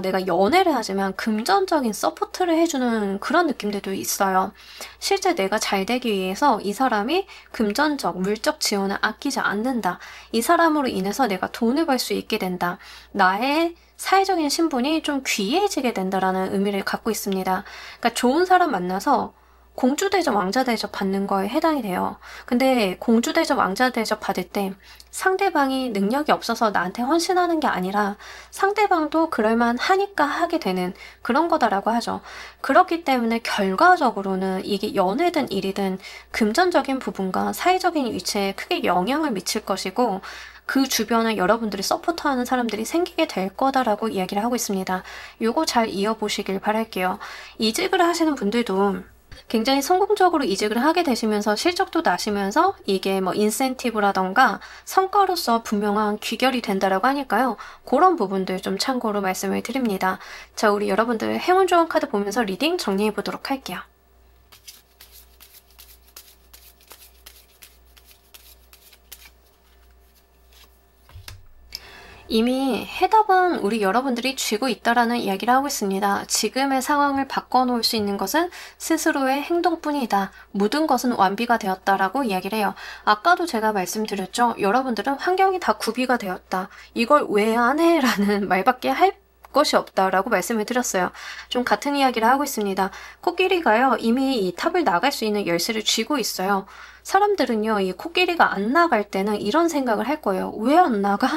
내가 연애를 하지만 금전적인 서포트를 해주는 그런 느낌들도 있어요. 실제 내가 잘 되기 위해서 이 사람이 금전적, 물적 지원을 아끼지 않는다. 이 사람으로 인해서 내가 돈을 벌 수 있게 된다. 나의 사회적인 신분이 좀 귀해지게 된다라는 의미를 갖고 있습니다. 그러니까 좋은 사람 만나서 공주 대접, 왕자 대접 받는 거에 해당이 돼요. 근데 공주 대접, 왕자 대접 받을 때 상대방이 능력이 없어서 나한테 헌신하는 게 아니라 상대방도 그럴만 하니까 하게 되는 그런 거다라고 하죠. 그렇기 때문에 결과적으로는 이게 연애든 일이든 금전적인 부분과 사회적인 위치에 크게 영향을 미칠 것이고 그 주변에 여러분들이 서포트하는 사람들이 생기게 될 거다라고 이야기를 하고 있습니다. 요거 잘 이어보시길 바랄게요. 이직을 하시는 분들도 굉장히 성공적으로 이직을 하게 되시면서 실적도 나시면서 이게 뭐 인센티브라던가 성과로서 분명한 귀결이 된다라고 하니까요. 그런 부분들 좀 참고로 말씀을 드립니다. 자, 우리 여러분들 행운 좋은 카드 보면서 리딩 정리해 보도록 할게요. 이미 해답은 우리 여러분들이 쥐고 있다라는 이야기를 하고 있습니다. 지금의 상황을 바꿔놓을 수 있는 것은 스스로의 행동뿐이다. 모든 것은 완비가 되었다라고 이야기를 해요. 아까도 제가 말씀드렸죠. 여러분들은 환경이 다 구비가 되었다. 이걸 왜 안 해? 라는 말밖에 할 것이 없다라고 말씀을 드렸어요. 좀 같은 이야기를 하고 있습니다. 코끼리가요, 이미 이 탑을 나갈 수 있는 열쇠를 쥐고 있어요. 사람들은요, 이 코끼리가 안 나갈 때는 이런 생각을 할 거예요. 왜 안 나가?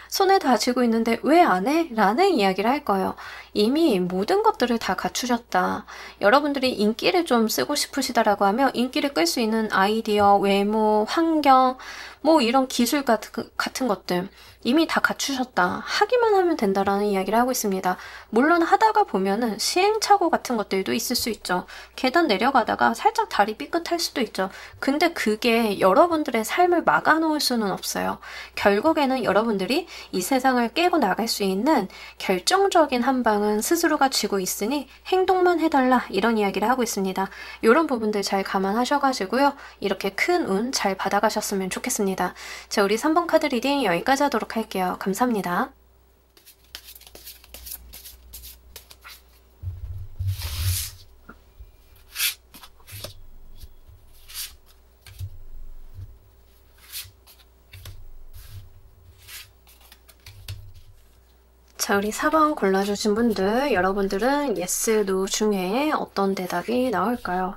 손에 다 쥐고 있는데 왜 안 해? 라는 이야기를 할 거예요. 이미 모든 것들을 다 갖추셨다. 여러분들이 인기를 좀 쓰고 싶으시다라고 하면 인기를 끌 수 있는 아이디어, 외모, 환경, 뭐 이런 기술 같은 것들 이미 다 갖추셨다. 하기만 하면 된다라는 이야기를 하고 있습니다. 물론 하다가 보면은 시행착오 같은 것들도 있을 수 있죠. 계단 내려가다가 살짝 다리 삐끗할 수도 있죠. 근데 그게 여러분들의 삶을 막아놓을 수는 없어요. 결국에는 여러분들이 이 세상을 깨고 나갈 수 있는 결정적인 한 방은 스스로가 쥐고 있으니 행동만 해달라, 이런 이야기를 하고 있습니다. 이런 부분들 잘 감안하셔가지고요. 이렇게 큰 운 잘 받아가셨으면 좋겠습니다. 자, 우리 3번 카드 리딩 여기까지 하도록 할게요. 감사합니다. 자, 우리 4번 골라주신 분들, 여러분들은 yes, no 중에 어떤 대답이 나올까요?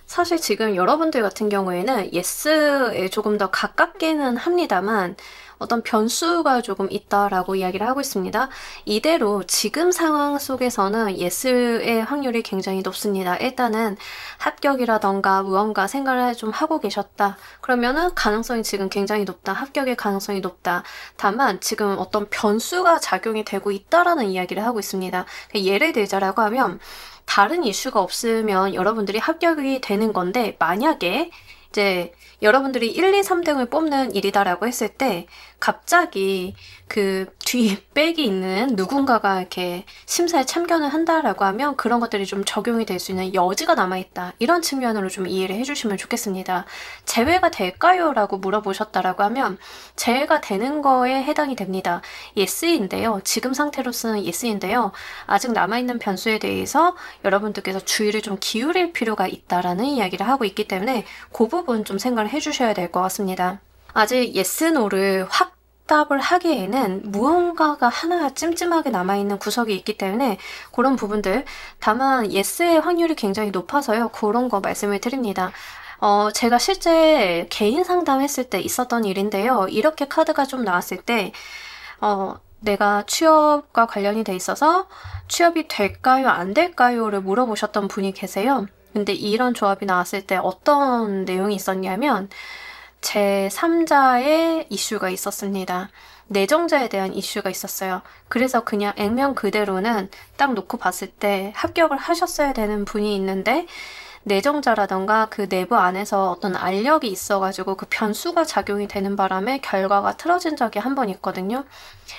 사실 지금 여러분들 같은 경우에는 yes에 조금 더 가깝게는 합니다만 어떤 변수가 조금 있다라고 이야기를 하고 있습니다. 이대로 지금 상황 속에서는 yes의 확률이 굉장히 높습니다. 일단은 합격이라던가 무언가 생각을 좀 하고 계셨다. 그러면은 가능성이 지금 굉장히 높다. 합격의 가능성이 높다. 다만 지금 어떤 변수가 작용이 되고 있다라는 이야기를 하고 있습니다. 예를 들자라고 하면 다른 이슈가 없으면 여러분들이 합격이 되는 건데, 만약에 이제 여러분들이 1, 2, 3등을 뽑는 일이다라고 했을 때 갑자기 그 뒷백이 있는 누군가가 이렇게 심사에 참견을 한다라고 하면 그런 것들이 좀 적용이 될 수 있는 여지가 남아있다. 이런 측면으로 좀 이해를 해주시면 좋겠습니다. 제외가 될까요? 라고 물어보셨다라고 하면 제외가 되는 거에 해당이 됩니다. yes인데요. 지금 상태로서는 yes인데요. 아직 남아있는 변수에 대해서 여러분들께서 주의를 좀 기울일 필요가 있다라는 이야기를 하고 있기 때문에 그 부분 좀 생각을 해주셔야 될 것 같습니다. 아직 yes, no를 확답을 하기에는 무언가가 하나 찜찜하게 남아있는 구석이 있기 때문에 그런 부분들, 다만 yes의 확률이 굉장히 높아서요. 그런 거 말씀을 드립니다. 제가 실제 개인 상담했을 때 있었던 일인데요. 이렇게 카드가 좀 나왔을 때 내가 취업과 관련이 돼 있어서 취업이 될까요? 안 될까요?를 물어보셨던 분이 계세요. 근데 이런 조합이 나왔을 때 어떤 내용이 있었냐면 제3자의 이슈가 있었습니다. 내정자에 대한 이슈가 있었어요. 그래서 그냥 액면 그대로는 딱 놓고 봤을 때 합격을 하셨어야 되는 분이 있는데 내정자라던가 그 내부 안에서 어떤 알력이 있어가지고 그 변수가 작용이 되는 바람에 결과가 틀어진 적이 한 번 있거든요.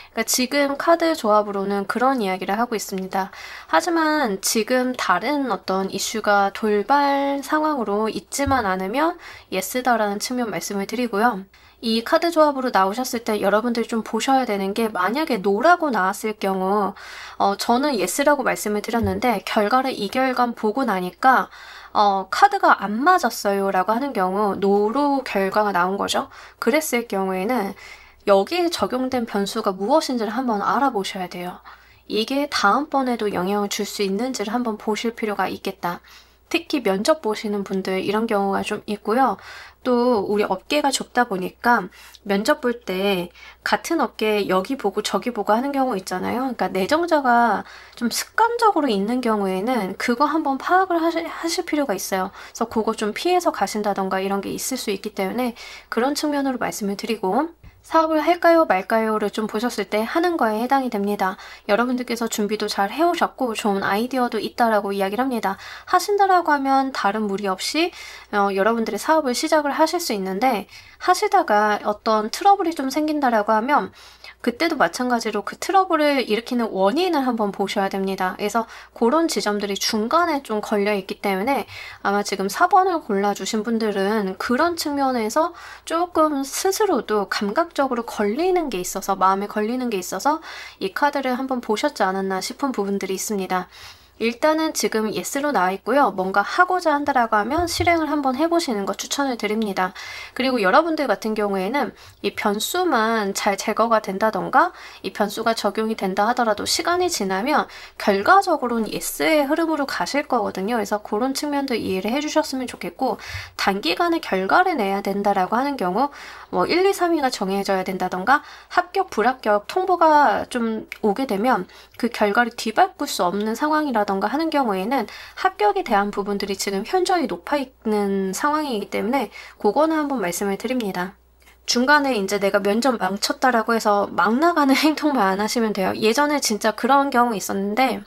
그러니까 지금 카드 조합으로는 그런 이야기를 하고 있습니다. 하지만 지금 다른 어떤 이슈가 돌발 상황으로 있지만 않으면 yes다라는 측면 말씀을 드리고요. 이 카드 조합으로 나오셨을 때 여러분들이 좀 보셔야 되는 게, 만약에 no라고 나왔을 경우 저는 yes라고 말씀을 드렸는데 결과를 2개월간 보고 나니까 카드가 안 맞았어요 라고 하는 경우 no로 결과가 나온 거죠. 그랬을 경우에는 여기에 적용된 변수가 무엇인지를 한번 알아보셔야 돼요. 이게 다음번에도 영향을 줄 수 있는지를 한번 보실 필요가 있겠다. 특히 면접 보시는 분들 이런 경우가 좀 있고요. 또 우리 업계가 좁다 보니까 면접 볼 때 같은 업계 여기 보고 저기 보고 하는 경우 있잖아요. 그러니까 내정자가 좀 습관적으로 있는 경우에는 그거 한번 파악을 하실 필요가 있어요. 그래서 그거 좀 피해서 가신다던가 이런 게 있을 수 있기 때문에 그런 측면으로 말씀을 드리고, 사업을 할까요 말까요를 좀 보셨을 때 하는 거에 해당이 됩니다. 여러분들께서 준비도 잘 해오셨고 좋은 아이디어도 있다라고 이야기를 합니다. 하신다라고 하면 다른 무리 없이 여러분들의 사업을 시작을 하실 수 있는데, 하시다가 어떤 트러블이 좀 생긴다라고 하면 그때도 마찬가지로 그 트러블을 일으키는 원인을 한번 보셔야 됩니다. 그래서 그런 지점들이 중간에 좀 걸려 있기 때문에 아마 지금 4번을 골라주신 분들은 그런 측면에서 조금 스스로도 감각적으로 걸리는 게 있어서, 마음에 걸리는 게 있어서 이 카드를 한번 보셨지 않았나 싶은 부분들이 있습니다. 일단은 지금 yes로 나와 있고요. 뭔가 하고자 한다라고 하면 실행을 한번 해보시는 거 추천을 드립니다. 그리고 여러분들 같은 경우에는 이 변수만 잘 제거가 된다던가 이 변수가 적용이 된다 하더라도 시간이 지나면 결과적으로는 yes의 흐름으로 가실 거거든요. 그래서 그런 측면도 이해를 해주셨으면 좋겠고, 단기간에 결과를 내야 된다라고 하는 경우 뭐 1, 2, 3위가 정해져야 된다던가 합격, 불합격 통보가 좀 오게 되면 그 결과를 뒤바꿀 수 없는 상황이라던가 하는 경우에는 합격에 대한 부분들이 지금 현저히 높아 있는 상황이기 때문에 그거는 한번 말씀을 드립니다. 중간에 이제 내가 면접 망쳤다라고 해서 막 나가는 행동만 안 하시면 돼요. 예전에 진짜 그런 경우 있었는데,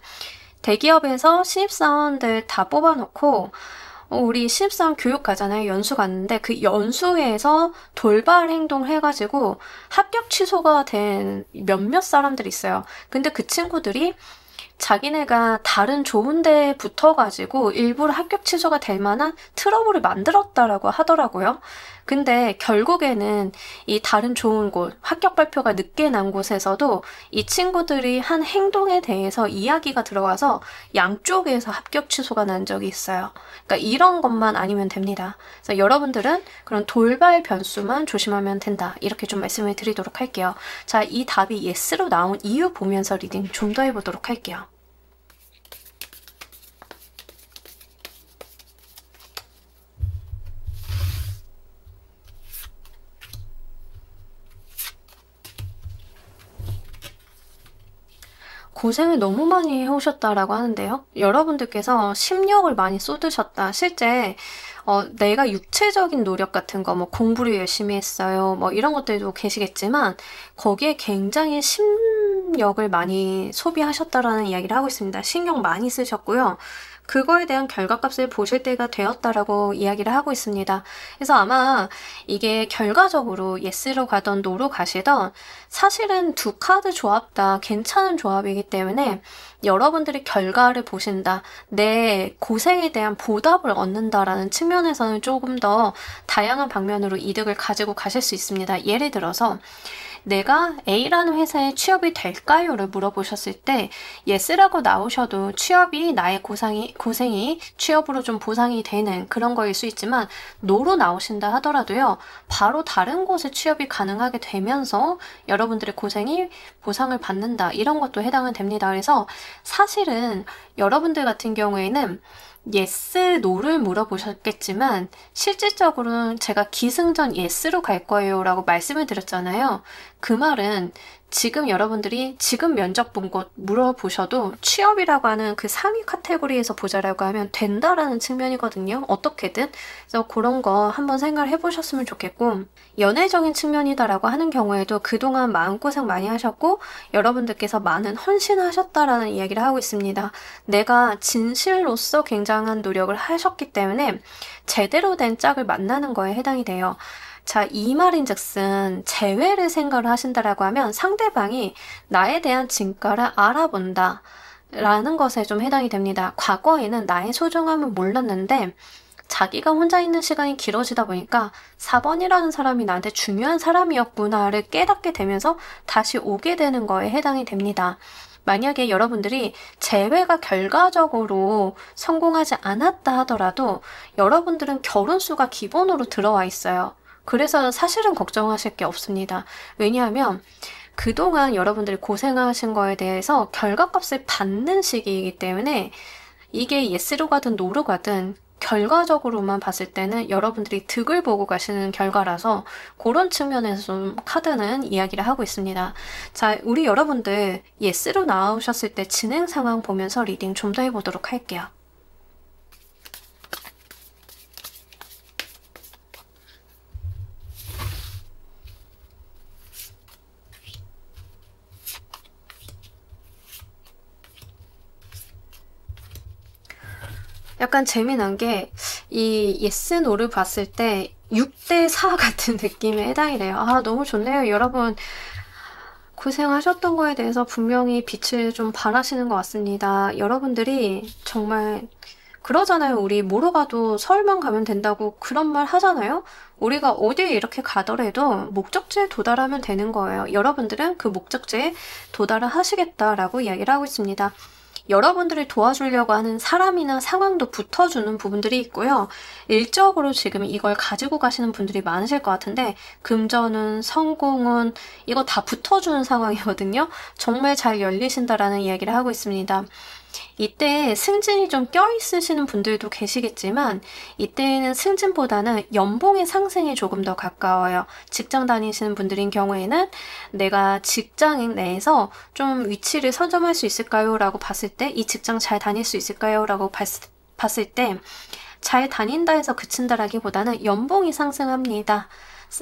대기업에서 신입사원들 다 뽑아놓고 우리 신입사원 교육 가잖아요. 연수 갔는데 그 연수회에서 돌발 행동을 해가지고 합격 취소가 된 몇몇 사람들이 있어요. 근데 그 친구들이 자기네가 다른 좋은 데에 붙어가지고 일부러 합격 취소가 될 만한 트러블을 만들었다라고 하더라고요. 근데 결국에는 이 다른 좋은 곳, 합격 발표가 늦게 난 곳에서도 이 친구들이 한 행동에 대해서 이야기가 들어가서 양쪽에서 합격 취소가 난 적이 있어요. 그러니까 이런 것만 아니면 됩니다. 그래서 여러분들은 그런 돌발 변수만 조심하면 된다. 이렇게 좀 말씀을 드리도록 할게요. 자, 이 답이 yes로 나온 이유 보면서 리딩 좀 더 해보도록 할게요. 고생을 너무 많이 해오셨다라고 하는데요. 여러분들께서 심력을 많이 쏟으셨다. 실제 내가 육체적인 노력 같은 거, 뭐 공부를 열심히 했어요, 뭐 이런 것들도 계시겠지만 거기에 굉장히 심력을 많이 소비하셨다라는 이야기를 하고 있습니다. 신경 많이 쓰셨고요. 그거에 대한 결과값을 보실 때가 되었다라고 이야기를 하고 있습니다. 그래서 아마 이게 결과적으로 yes로 가던 no로 가시던 사실은 두 카드 조합 다 괜찮은 조합이기 때문에 여러분들이 결과를 보신다, 내 고생에 대한 보답을 얻는다라는 측면에서는 조금 더 다양한 방면으로 이득을 가지고 가실 수 있습니다. 예를 들어서 내가 A라는 회사에 취업이 될까요? 를 물어보셨을 때 yes라고 나오셔도 취업이 나의 고생이 취업으로 좀 보상이 되는 그런 거일 수 있지만, no로 나오신다 하더라도요, 바로 다른 곳에 취업이 가능하게 되면서 여러분들의 고생이 보상을 받는다, 이런 것도 해당은 됩니다. 그래서 사실은 여러분들 같은 경우에는 yes, no를 물어보셨겠지만 실질적으로는 제가 기승전 yes로 갈 거예요 라고 말씀을 드렸잖아요. 그 말은 지금 여러분들이 지금 면접 본 곳 물어보셔도 취업이라고 하는 그 상위 카테고리에서 보자라고 하면 된다라는 측면이거든요. 어떻게든. 그래서 그런 거 한번 생각을 해보셨으면 좋겠고, 연애적인 측면이다라고 하는 경우에도 그동안 마음고생 많이 하셨고 여러분들께서 많은 헌신을 하셨다라는 이야기를 하고 있습니다. 내가 진실로서 굉장한 노력을 하셨기 때문에 제대로 된 짝을 만나는 거에 해당이 돼요. 자, 이 말인즉슨 재회를 생각을 하신다라고 하면 상대방이 나에 대한 진가를 알아본다 라는 것에 좀 해당이 됩니다. 과거에는 나의 소중함을 몰랐는데 자기가 혼자 있는 시간이 길어지다 보니까 4번이라는 사람이 나한테 중요한 사람이었구나를 깨닫게 되면서 다시 오게 되는 거에 해당이 됩니다. 만약에 여러분들이 재회가 결과적으로 성공하지 않았다 하더라도 여러분들은 결혼수가 기본으로 들어와 있어요. 그래서 사실은 걱정하실 게 없습니다. 왜냐하면 그동안 여러분들이 고생하신 거에 대해서 결과값을 받는 시기이기 때문에 이게 yes로 가든 no로 가든 결과적으로만 봤을 때는 여러분들이 득을 보고 가시는 결과라서 그런 측면에서 좀 카드는 이야기를 하고 있습니다. 자, 우리 여러분들 yes로 나오셨을 때 진행 상황 보면서 리딩 좀 더 해보도록 할게요. 약간 재미난 게 이 yes, no를 봤을 때 6대4 같은 느낌에 해당이 돼요. 아, 너무 좋네요. 여러분 고생하셨던 거에 대해서 분명히 빛을 좀 발하시는 것 같습니다. 여러분들이 정말 그러잖아요. 우리 뭐로 가도 서울만 가면 된다고 그런 말 하잖아요. 우리가 어디에 이렇게 가더라도 목적지에 도달하면 되는 거예요. 여러분들은 그 목적지에 도달을 하시겠다라고 이야기를 하고 있습니다. 여러분들을 도와주려고 하는 사람이나 상황도 붙어주는 부분들이 있고요. 일적으로 지금 이걸 가지고 가시는 분들이 많으실 것 같은데 금전운, 성공운 이거 다 붙어주는 상황이거든요. 정말 잘 열리신다라는 이야기를 하고 있습니다. 이때 승진이 좀 껴있으시는 분들도 계시겠지만 이때는 승진보다는 연봉의 상승이 조금 더 가까워요. 직장 다니시는 분들인 경우에는 내가 직장인 내에서 좀 위치를 선점할 수 있을까요? 라고 봤을 때 이 직장 잘 다닐 수 있을까요? 라고 봤을 때 잘 다닌다 해서 그친다라기보다는 연봉이 상승합니다.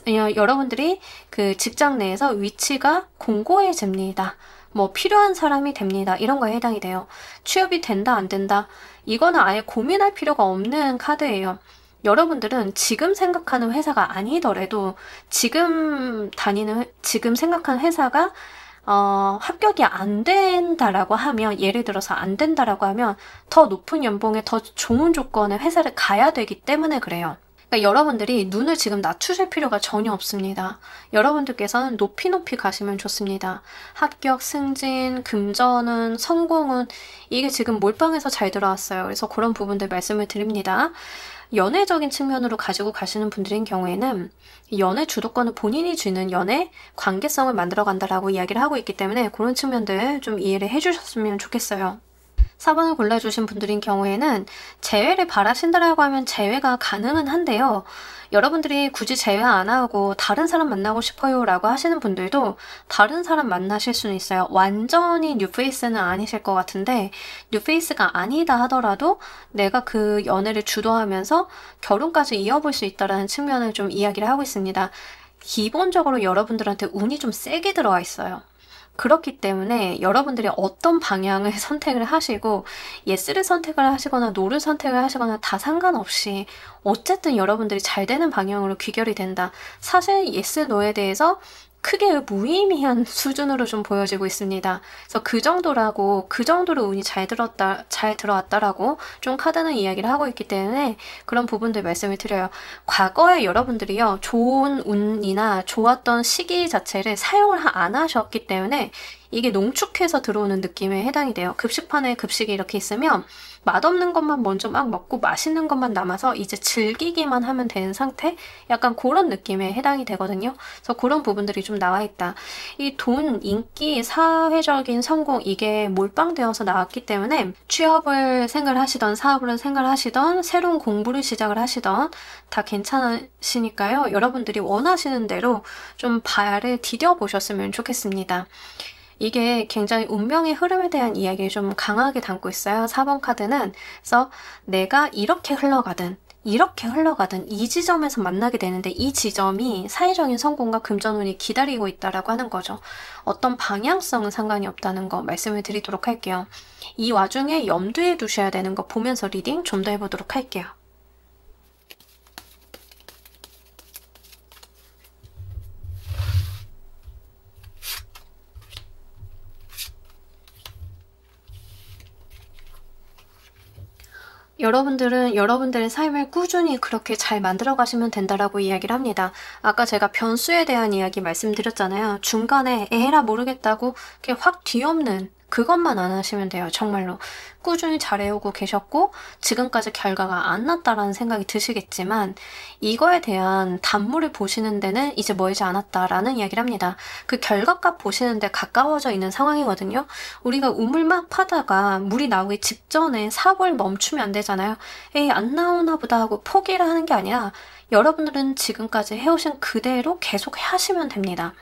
여러분들이 그 직장 내에서 위치가 공고해집니다. 뭐 필요한 사람이 됩니다. 이런 거에 해당이 돼요. 취업이 된다 안 된다 이거는 아예 고민할 필요가 없는 카드예요. 여러분들은 지금 생각하는 회사가 아니더라도 지금 생각하는 회사가 합격이 안 된다라고 하면 예를 들어서 안 된다라고 하면 더 높은 연봉에 더 좋은 조건의 회사를 가야 되기 때문에 그래요. 그러니까 여러분들이 눈을 지금 낮추실 필요가 전혀 없습니다. 여러분들께서는 높이 가시면 좋습니다. 합격, 승진, 금전은, 성공은 이게 지금 몰빵해서 잘 들어왔어요. 그래서 그런 부분들 말씀을 드립니다. 연애적인 측면으로 가지고 가시는 분들인 경우에는 연애 주도권을 본인이 쥐는 연애 관계성을 만들어 간다라고 이야기를 하고 있기 때문에 그런 측면들 좀 이해를 해주셨으면 좋겠어요. 4번을 골라주신 분들인 경우에는 재회를 바라신다라고 하면 재회가 가능은 한데요. 여러분들이 굳이 재회 안 하고 다른 사람 만나고 싶어요 라고 하시는 분들도 다른 사람 만나실 수는 있어요. 완전히 뉴페이스는 아니실 것 같은데 뉴페이스가 아니다 하더라도 내가 그 연애를 주도하면서 결혼까지 이어볼 수 있다는 측면을 좀 이야기를 하고 있습니다. 기본적으로 여러분들한테 운이 좀 세게 들어와 있어요. 그렇기 때문에 여러분들이 어떤 방향을 선택을 하시고 예스를 선택을 하시거나 노를 선택을 하시거나 다 상관없이 어쨌든 여러분들이 잘 되는 방향으로 귀결이 된다. 사실 예스, 노에 대해서 크게 무의미한 수준으로 좀 보여지고 있습니다. 그래서 그 정도로 운이 잘 들어왔다라고 좀 카드는 이야기를 하고 있기 때문에 그런 부분들 말씀을 드려요. 과거에 여러분들이요, 좋은 운이나 좋았던 시기 자체를 사용을 안 하셨기 때문에 이게 농축해서 들어오는 느낌에 해당이 돼요. 급식판에 급식이 이렇게 있으면 맛없는 것만 먼저 막 먹고 맛있는 것만 남아서 이제 즐기기만 하면 되는 상태? 약간 그런 느낌에 해당이 되거든요. 그래서 그런 부분들이 좀 나와 있다. 이 돈, 인기, 사회적인 성공 이게 몰빵되어서 나왔기 때문에 취업을 생각하시던 사업을 생각하시던 새로운 공부를 시작을 하시던 다 괜찮으시니까요. 여러분들이 원하시는 대로 좀 발을 디뎌보셨으면 좋겠습니다. 이게 굉장히 운명의 흐름에 대한 이야기를 좀 강하게 담고 있어요. 4번 카드는. 그래서 내가 이렇게 흘러가든 이 지점에서 만나게 되는데 이 지점이 사회적인 성공과 금전운이 기다리고 있다라고 하는 거죠. 어떤 방향성은 상관이 없다는 거 말씀을 드리도록 할게요. 이 와중에 염두에 두셔야 되는 거 보면서 리딩 좀 더 해보도록 할게요. 여러분들은 여러분들의 삶을 꾸준히 그렇게 잘 만들어 가시면 된다라고 이야기를 합니다. 아까 제가 변수에 대한 이야기 말씀드렸잖아요. 중간에 에라 모르겠다고 이렇게 확 뒤엎는 그것만 안 하시면 돼요. 정말로. 꾸준히 잘해오고 계셨고 지금까지 결과가 안 났다라는 생각이 드시겠지만 이거에 대한 단물을 보시는 데는 이제 멀지 않았다라는 이야기를 합니다. 그 결과값 보시는 데 가까워져 있는 상황이거든요. 우리가 우물 막 파다가 물이 나오기 직전에 사고를 멈추면 안 되잖아요. 에이 안 나오나 보다 하고 포기를 하는 게 아니라 여러분들은 지금까지 해오신 그대로 계속 하시면 됩니다.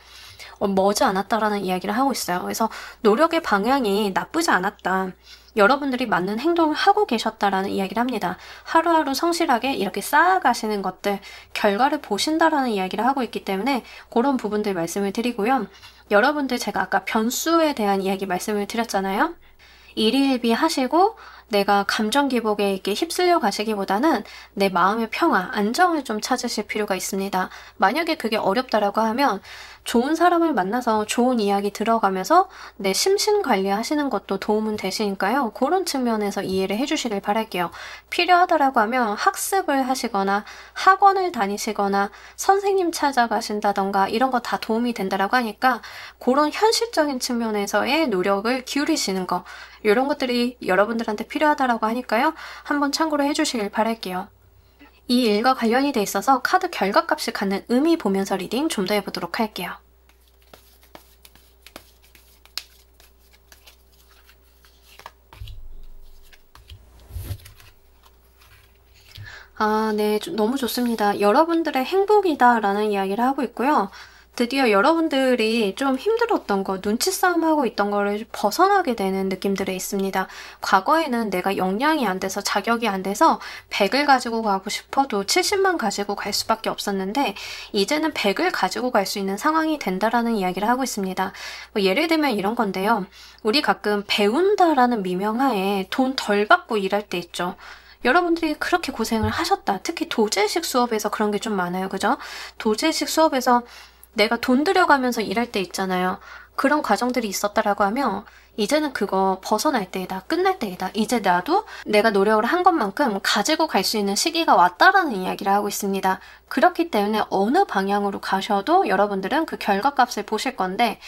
머지 않았다라는 이야기를 하고 있어요. 그래서 노력의 방향이 나쁘지 않았다. 여러분들이 맞는 행동을 하고 계셨다라는 이야기를 합니다. 하루하루 성실하게 이렇게 쌓아가시는 것들, 결과를 보신다라는 이야기를 하고 있기 때문에 그런 부분들 말씀을 드리고요. 여러분들 제가 아까 변수에 대한 이야기 말씀을 드렸잖아요. 일희일비 하시고 내가 감정 기복에 이렇게 휩쓸려 가시기보다는 내 마음의 평화, 안정을 좀 찾으실 필요가 있습니다. 만약에 그게 어렵다라고 하면 좋은 사람을 만나서 좋은 이야기 들어가면서 내 심신 관리하시는 것도 도움은 되시니까요. 그런 측면에서 이해를 해주시길 바랄게요. 필요하다라고 하면 학습을 하시거나 학원을 다니시거나 선생님 찾아가신다던가 이런 거 다 도움이 된다라고 하니까 그런 현실적인 측면에서의 노력을 기울이시는 거, 이런 것들이 여러분들한테 필요하다라고 하니까요. 한번 참고를 해주시길 바랄게요. 이 일과 관련이 돼 있어서 카드 결과값을 갖는 의미 보면서 리딩 좀 더 해보도록 할게요. 네. 너무 좋습니다. 여러분들의 행복이다라는 이야기를 하고 있고요. 드디어 여러분들이 좀 힘들었던 거, 눈치 싸움하고 있던 거를 벗어나게 되는 느낌들이 있습니다. 과거에는 내가 역량이 안 돼서 자격이 안 돼서 100을 가지고 가고 싶어도 70만 가지고 갈 수밖에 없었는데 이제는 100을 가지고 갈 수 있는 상황이 된다라는 이야기를 하고 있습니다. 뭐 예를 들면 이런 건데요. 우리 가끔 배운다라는 미명하에 돈 덜 받고 일할 때 있죠. 여러분들이 그렇게 고생을 하셨다. 특히 도제식 수업에서 그런 게 좀 많아요. 그죠? 도제식 수업에서 내가 돈 들여가면서 일할 때 있잖아요. 그런 과정들이 있었다라고 하면 이제는 그거 벗어날 때이다. 끝날 때이다. 이제 나도 내가 노력을 한 것만큼 가지고 갈 수 있는 시기가 왔다라는 이야기를 하고 있습니다. 그렇기 때문에 어느 방향으로 가셔도 여러분들은 그 결과값을 보실 건데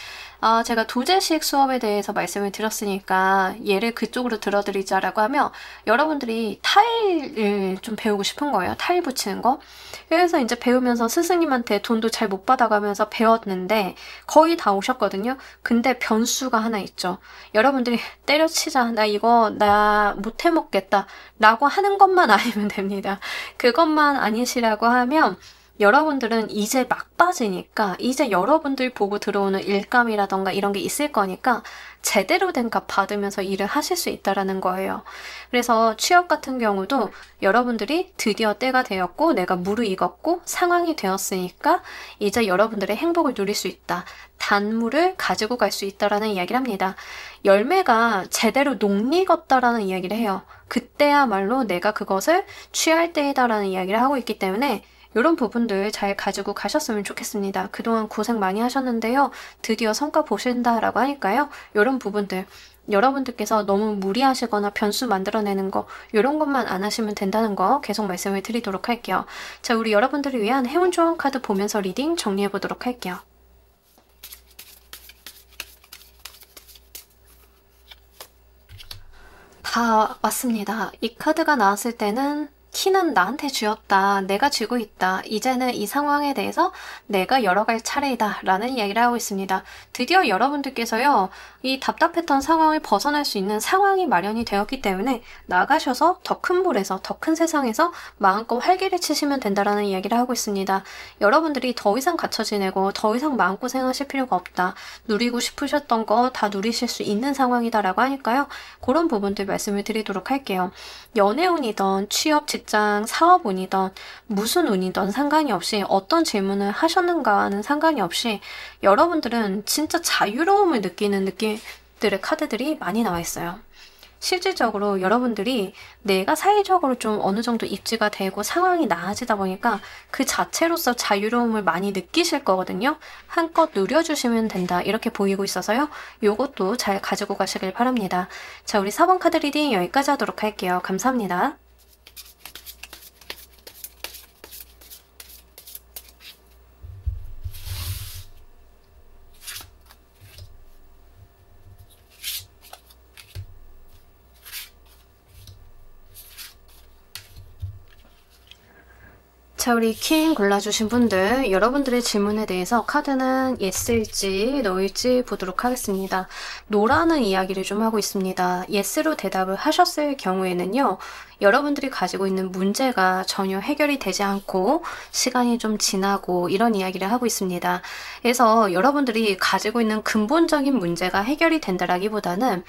제가 도제식 수업에 대해서 말씀을 드렸으니까 예를 그쪽으로 들어드리자라고 하면 여러분들이 타일을 좀 배우고 싶은 거예요. 타일 붙이는 거. 그래서 이제 배우면서 스승님한테 돈도 잘 못 받아가면서 배웠는데 거의 다 오셨거든요. 근데 변수가 하나 있죠. 여러분들이 때려치자. 나 이거 나 못 해먹겠다. 라고 하는 것만 아니면 됩니다. 그것만 아니시라고 하면 여러분들은 이제 막 빠지니까 이제 여러분들 보고 들어오는 일감이라던가 이런 게 있을 거니까 제대로 된 값 받으면서 일을 하실 수 있다라는 거예요. 그래서 취업 같은 경우도 여러분들이 드디어 때가 되었고 내가 무르익었고 상황이 되었으니까 이제 여러분들의 행복을 누릴 수 있다. 단물을 가지고 갈 수 있다라는 이야기를 합니다. 열매가 제대로 녹익었다라는 이야기를 해요. 그때야말로 내가 그것을 취할 때이다라는 이야기를 하고 있기 때문에 이런 부분들 잘 가지고 가셨으면 좋겠습니다. 그동안 고생 많이 하셨는데요. 드디어 성과 보신다라고 하니까요. 이런 부분들 여러분들께서 너무 무리하시거나 변수 만들어내는 거 이런 것만 안 하시면 된다는 거 계속 말씀을 드리도록 할게요. 자, 우리 여러분들을 위한 행운 조언 카드 보면서 리딩 정리해 보도록 할게요. 다 왔습니다. 이 카드가 나왔을 때는 키는 나한테 쥐었다. 내가 쥐고 있다. 이제는 이 상황에 대해서 내가 열어갈 차례이다. 라는 이야기를 하고 있습니다. 드디어 여러분들께서요. 이 답답했던 상황을 벗어날 수 있는 상황이 마련이 되었기 때문에 나가셔서 더 큰 물에서 더 큰 세상에서 마음껏 활기를 치시면 된다라는 이야기를 하고 있습니다. 여러분들이 더 이상 갇혀 지내고 더 이상 마음고생하실 필요가 없다. 누리고 싶으셨던 거 다 누리실 수 있는 상황이다라고 하니까요. 그런 부분들 말씀을 드리도록 할게요. 연애운이든 취업, 직장, 사업운이든 무슨 운이든 상관이 없이 어떤 질문을 하셨는가와는 상관이 없이 여러분들은 진짜 자유로움을 느끼는 느낌들의 카드들이 많이 나와 있어요. 실질적으로 여러분들이 내가 사회적으로 좀 어느 정도 입지가 되고 상황이 나아지다 보니까 그 자체로서 자유로움을 많이 느끼실 거거든요. 한껏 누려주시면 된다 이렇게 보이고 있어서요. 요것도 잘 가지고 가시길 바랍니다. 자, 우리 4번 카드 리딩 여기까지 하도록 할게요. 감사합니다. 자, 우리 퀸 골라주신 분들, 여러분들의 질문에 대해서 카드는 yes일지 no일지 보도록 하겠습니다. 노라는 이야기를 좀 하고 있습니다. yes로 대답을 하셨을 경우에는요, 여러분들이 가지고 있는 문제가 전혀 해결이 되지 않고 시간이 좀 지나고 이런 이야기를 하고 있습니다. 그래서 여러분들이 가지고 있는 근본적인 문제가 해결이 된다라기보다는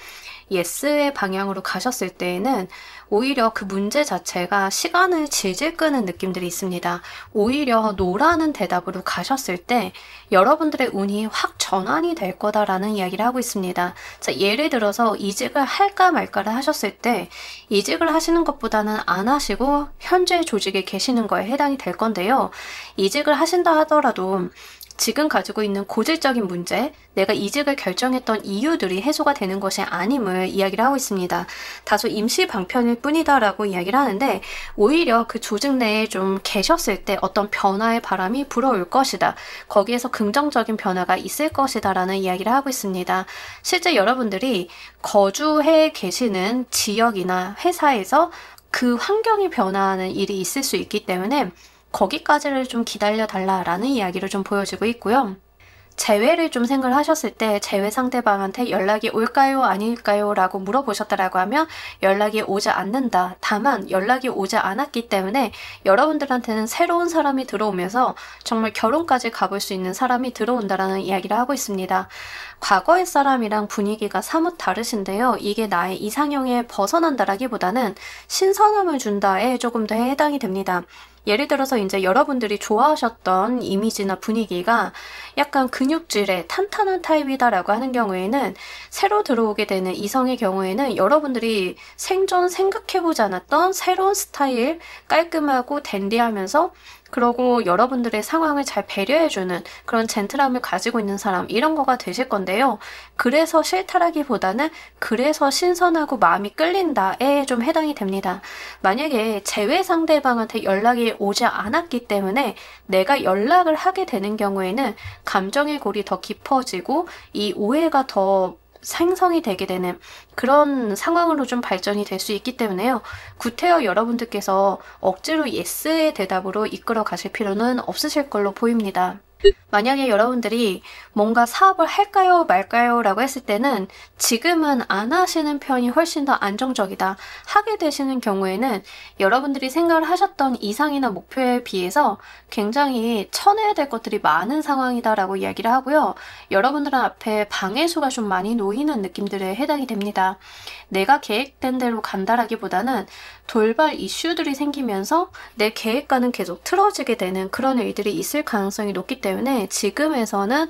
예스의 방향으로 가셨을 때에는 오히려 그 문제 자체가 시간을 질질 끄는 느낌들이 있습니다. 오히려 노라는 대답으로 가셨을 때 여러분들의 운이 확 전환이 될 거다라는 이야기를 하고 있습니다. 자, 예를 들어서 이직을 할까 말까를 하셨을 때 이직을 하시는 것보다는 안 하시고 현재 조직에 계시는 거에 해당이 될 건데요. 이직을 하신다 하더라도 지금 가지고 있는 고질적인 문제, 내가 이직을 결정했던 이유들이 해소가 되는 것이 아님을 이야기를 하고 있습니다. 다소 임시 방편일 뿐이다 라고 이야기를 하는데 오히려 그 조직 내에 좀 계셨을 때 어떤 변화의 바람이 불어올 것이다. 거기에서 긍정적인 변화가 있을 것이다 라는 이야기를 하고 있습니다. 실제 여러분들이 거주해 계시는 지역이나 회사에서 그 환경이 변화하는 일이 있을 수 있기 때문에 거기까지를 좀 기다려 달라라는 이야기를 좀 보여주고 있고요. 재회를 좀 생각을 하셨을 때 재회 상대방한테 연락이 올까요 아닐까요 라고 물어보셨다라고 하면 연락이 오지 않는다. 다만 연락이 오지 않았기 때문에 여러분들한테는 새로운 사람이 들어오면서 정말 결혼까지 가볼 수 있는 사람이 들어온다라는 이야기를 하고 있습니다. 과거의 사람이랑 분위기가 사뭇 다르신데요. 이게 나의 이상형에 벗어난다라기보다는 신선함을 준다에 조금 더 해당이 됩니다. 예를 들어서 이제 여러분들이 좋아하셨던 이미지나 분위기가 약간 근육질의 탄탄한 타입이다라고 하는 경우에는 새로 들어오게 되는 이성의 경우에는 여러분들이 생전 생각해보지 않았던 새로운 스타일, 깔끔하고 댄디하면서 그러고 여러분들의 상황을 잘 배려해주는 그런 젠틀함을 가지고 있는 사람, 이런 거가 되실 건데요. 그래서 싫다라기보다는 그래서 신선하고 마음이 끌린다에 좀 해당이 됩니다. 만약에 재회 상대방한테 연락이 오지 않았기 때문에 내가 연락을 하게 되는 경우에는 감정의 골이 더 깊어지고 이 오해가 더 생성이 되게 되는 그런 상황으로 좀 발전이 될 수 있기 때문에요. 구태여 여러분들께서 억지로 예스의 대답으로 이끌어 가실 필요는 없으실 걸로 보입니다. 만약에 여러분들이 뭔가 사업을 할까요 말까요 라고 했을 때는 지금은 안 하시는 편이 훨씬 더 안정적이다. 하게 되시는 경우에는 여러분들이 생각을 하셨던 이상이나 목표에 비해서 굉장히 쳐내야 될 것들이 많은 상황이다 라고 이야기를 하고요. 여러분들 앞에 방해수가 좀 많이 놓이는 느낌들에 해당이 됩니다. 내가 계획된 대로 간다라기보다는 돌발 이슈들이 생기면서 내 계획과는 계속 틀어지게 되는 그런 일들이 있을 가능성이 높기 때문에 지금에서는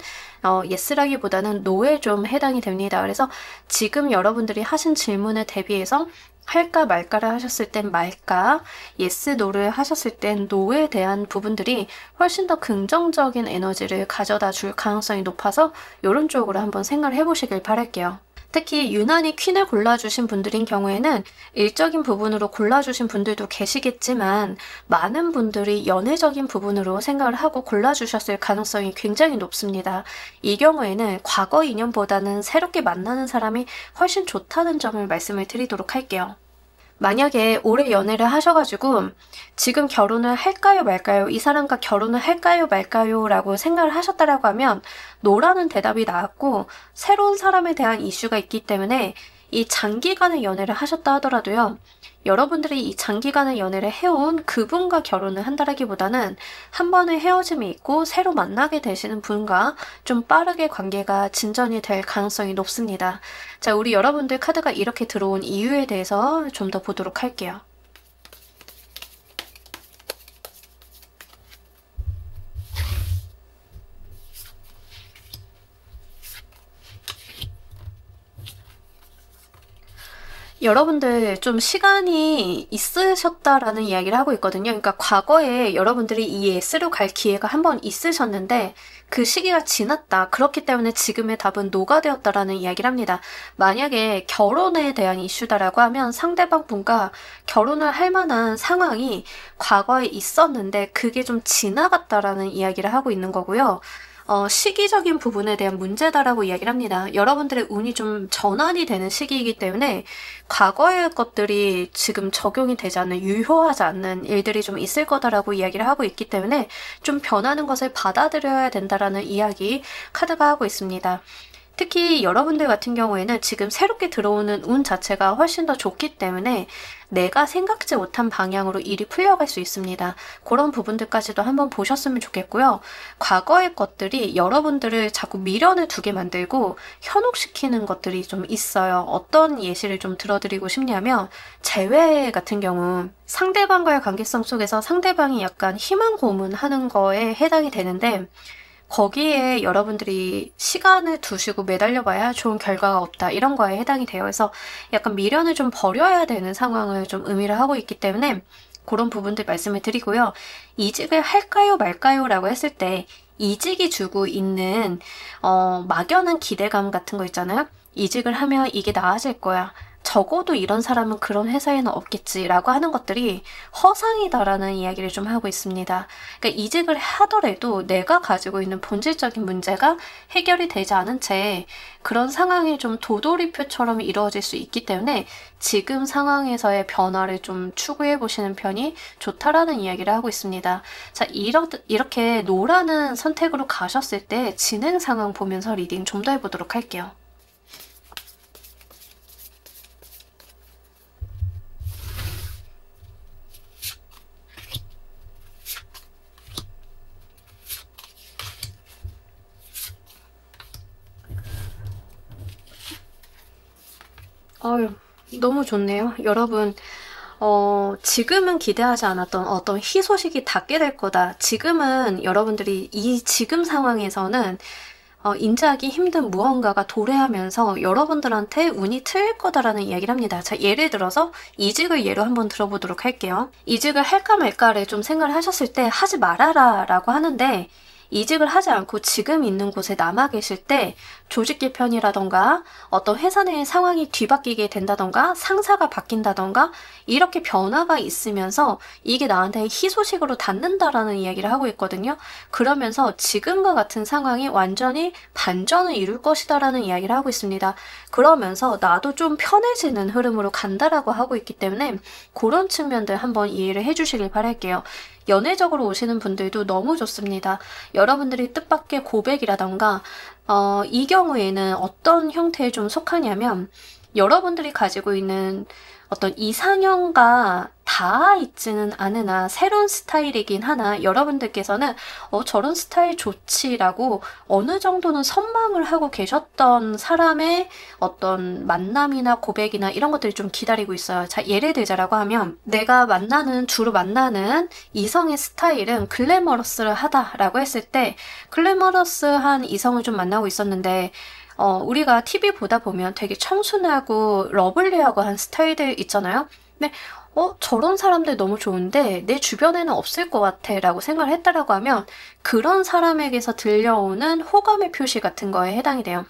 예스라기보다는 노에 좀 해당이 됩니다. 그래서 지금 여러분들이 하신 질문에 대비해서 할까 말까를 하셨을 땐 말까, 예스, 노를 하셨을 땐 노에 대한 부분들이 훨씬 더 긍정적인 에너지를 가져다 줄 가능성이 높아서 이런 쪽으로 한번 생각을 해보시길 바랄게요. 특히 유난히 퀸을 골라주신 분들인 경우에는 일적인 부분으로 골라주신 분들도 계시겠지만 많은 분들이 연애적인 부분으로 생각을 하고 골라주셨을 가능성이 굉장히 높습니다. 이 경우에는 과거 인연보다는 새롭게 만나는 사람이 훨씬 좋다는 점을 말씀을 드리도록 할게요. 만약에 오래 연애를 하셔가지고 지금 결혼을 할까요 말까요? 이 사람과 결혼을 할까요 말까요? 라고 생각을 하셨다라고 하면 노라는 대답이 나왔고 새로운 사람에 대한 이슈가 있기 때문에 이 장기간의 연애를 하셨다 하더라도요. 여러분들이 이 장기간의 연애를 해온 그분과 결혼을 한다라기보다는 한 번의 헤어짐이 있고 새로 만나게 되시는 분과 좀 빠르게 관계가 진전이 될 가능성이 높습니다. 자, 우리 여러분들 카드가 이렇게 들어온 이유에 대해서 좀 더 보도록 할게요. 여러분들 좀 시간이 있으셨다라는 이야기를 하고 있거든요. 그러니까 과거에 여러분들이 이 예스로 갈 기회가 한 번 있으셨는데 그 시기가 지났다. 그렇기 때문에 지금의 답은 노가 되었다라는 이야기를 합니다. 만약에 결혼에 대한 이슈다라고 하면 상대방 분과 결혼을 할 만한 상황이 과거에 있었는데 그게 좀 지나갔다라는 이야기를 하고 있는 거고요. 시기적인 부분에 대한 문제다라고 이야기를 합니다. 여러분들의 운이 좀 전환이 되는 시기이기 때문에 과거의 것들이 지금 적용이 되지 않는, 유효하지 않는 일들이 좀 있을 거다라고 이야기를 하고 있기 때문에 좀 변하는 것을 받아들여야 된다라는 이야기 카드가 하고 있습니다. 특히 여러분들 같은 경우에는 지금 새롭게 들어오는 운 자체가 훨씬 더 좋기 때문에 내가 생각지 못한 방향으로 일이 풀려갈 수 있습니다. 그런 부분들까지도 한번 보셨으면 좋겠고요. 과거의 것들이 여러분들을 자꾸 미련을 두게 만들고 현혹시키는 것들이 좀 있어요. 어떤 예시를 좀 들어드리고 싶냐면 재회 같은 경우 상대방과의 관계성 속에서 상대방이 약간 희망 고문하는 거에 해당이 되는데 거기에 여러분들이 시간을 두시고 매달려봐야 좋은 결과가 없다. 이런 거에 해당이 되어 있어서 약간 미련을 좀 버려야 되는 상황을 좀 의미를 하고 있기 때문에 그런 부분들 말씀을 드리고요. 이직을 할까요 말까요 라고 했을 때 이직이 주고 있는 막연한 기대감 같은 거 있잖아요. 이직을 하면 이게 나아질 거야. 적어도 이런 사람은 그런 회사에는 없겠지라고 하는 것들이 허상이다라는 이야기를 좀 하고 있습니다. 그러니까 이직을 하더라도 내가 가지고 있는 본질적인 문제가 해결이 되지 않은 채 그런 상황이 좀 도돌이표처럼 이루어질 수 있기 때문에 지금 상황에서의 변화를 좀 추구해 보시는 편이 좋다라는 이야기를 하고 있습니다. 자, 이렇게 노라는 선택으로 가셨을 때 진행 상황 보면서 리딩 좀 더 해보도록 할게요. 아유, 너무 좋네요. 여러분, 지금은 기대하지 않았던 어떤 희소식이 닿게 될 거다. 지금은 여러분들이 이 지금 상황에서는 인지하기 힘든 무언가가 도래하면서 여러분들한테 운이 트일 거다라는 이야기를 합니다. 자, 예를 들어서 이직을 예로 한번 들어보도록 할게요. 이직을 할까 말까를 좀 생각을 하셨을 때 하지 말아라 라고 하는데 이직을 하지 않고 지금 있는 곳에 남아 계실 때 조직 개편이라던가 어떤 회사 내의 상황이 뒤바뀌게 된다던가 상사가 바뀐다던가 이렇게 변화가 있으면서 이게 나한테 희소식으로 닿는다라는 이야기를 하고 있거든요. 그러면서 지금과 같은 상황이 완전히 반전을 이룰 것이다라는 이야기를 하고 있습니다. 그러면서 나도 좀 편해지는 흐름으로 간다라고 하고 있기 때문에 그런 측면들 한번 이해를 해주시길 바랄게요. 연애적으로 오시는 분들도 너무 좋습니다. 여러분들이 뜻밖의 고백이라던가 이 경우에는 어떤 형태에 좀 속하냐면 여러분들이 가지고 있는 어떤 이상형과 닿아 있지는 않으나 새로운 스타일이긴 하나 여러분들께서는 저런 스타일 좋지라고 어느 정도는 선망을 하고 계셨던 사람의 어떤 만남이나 고백이나 이런 것들이 좀 기다리고 있어요. 자, 예를 들자라고 하면 내가 주로 만나는 이성의 스타일은 글래머러스하다라고 했을 때 글래머러스한 이성을 좀 만나고 있었는데 우리가 TV 보다 보면 되게 청순하고 러블리하고 한 스타일들 있잖아요. 근데 저런 사람들 너무 좋은데 내 주변에는 없을 것 같아 라고 생각을 했다라고 하면 그런 사람에게서 들려오는 호감의 표시 같은 거에 해당이 돼요.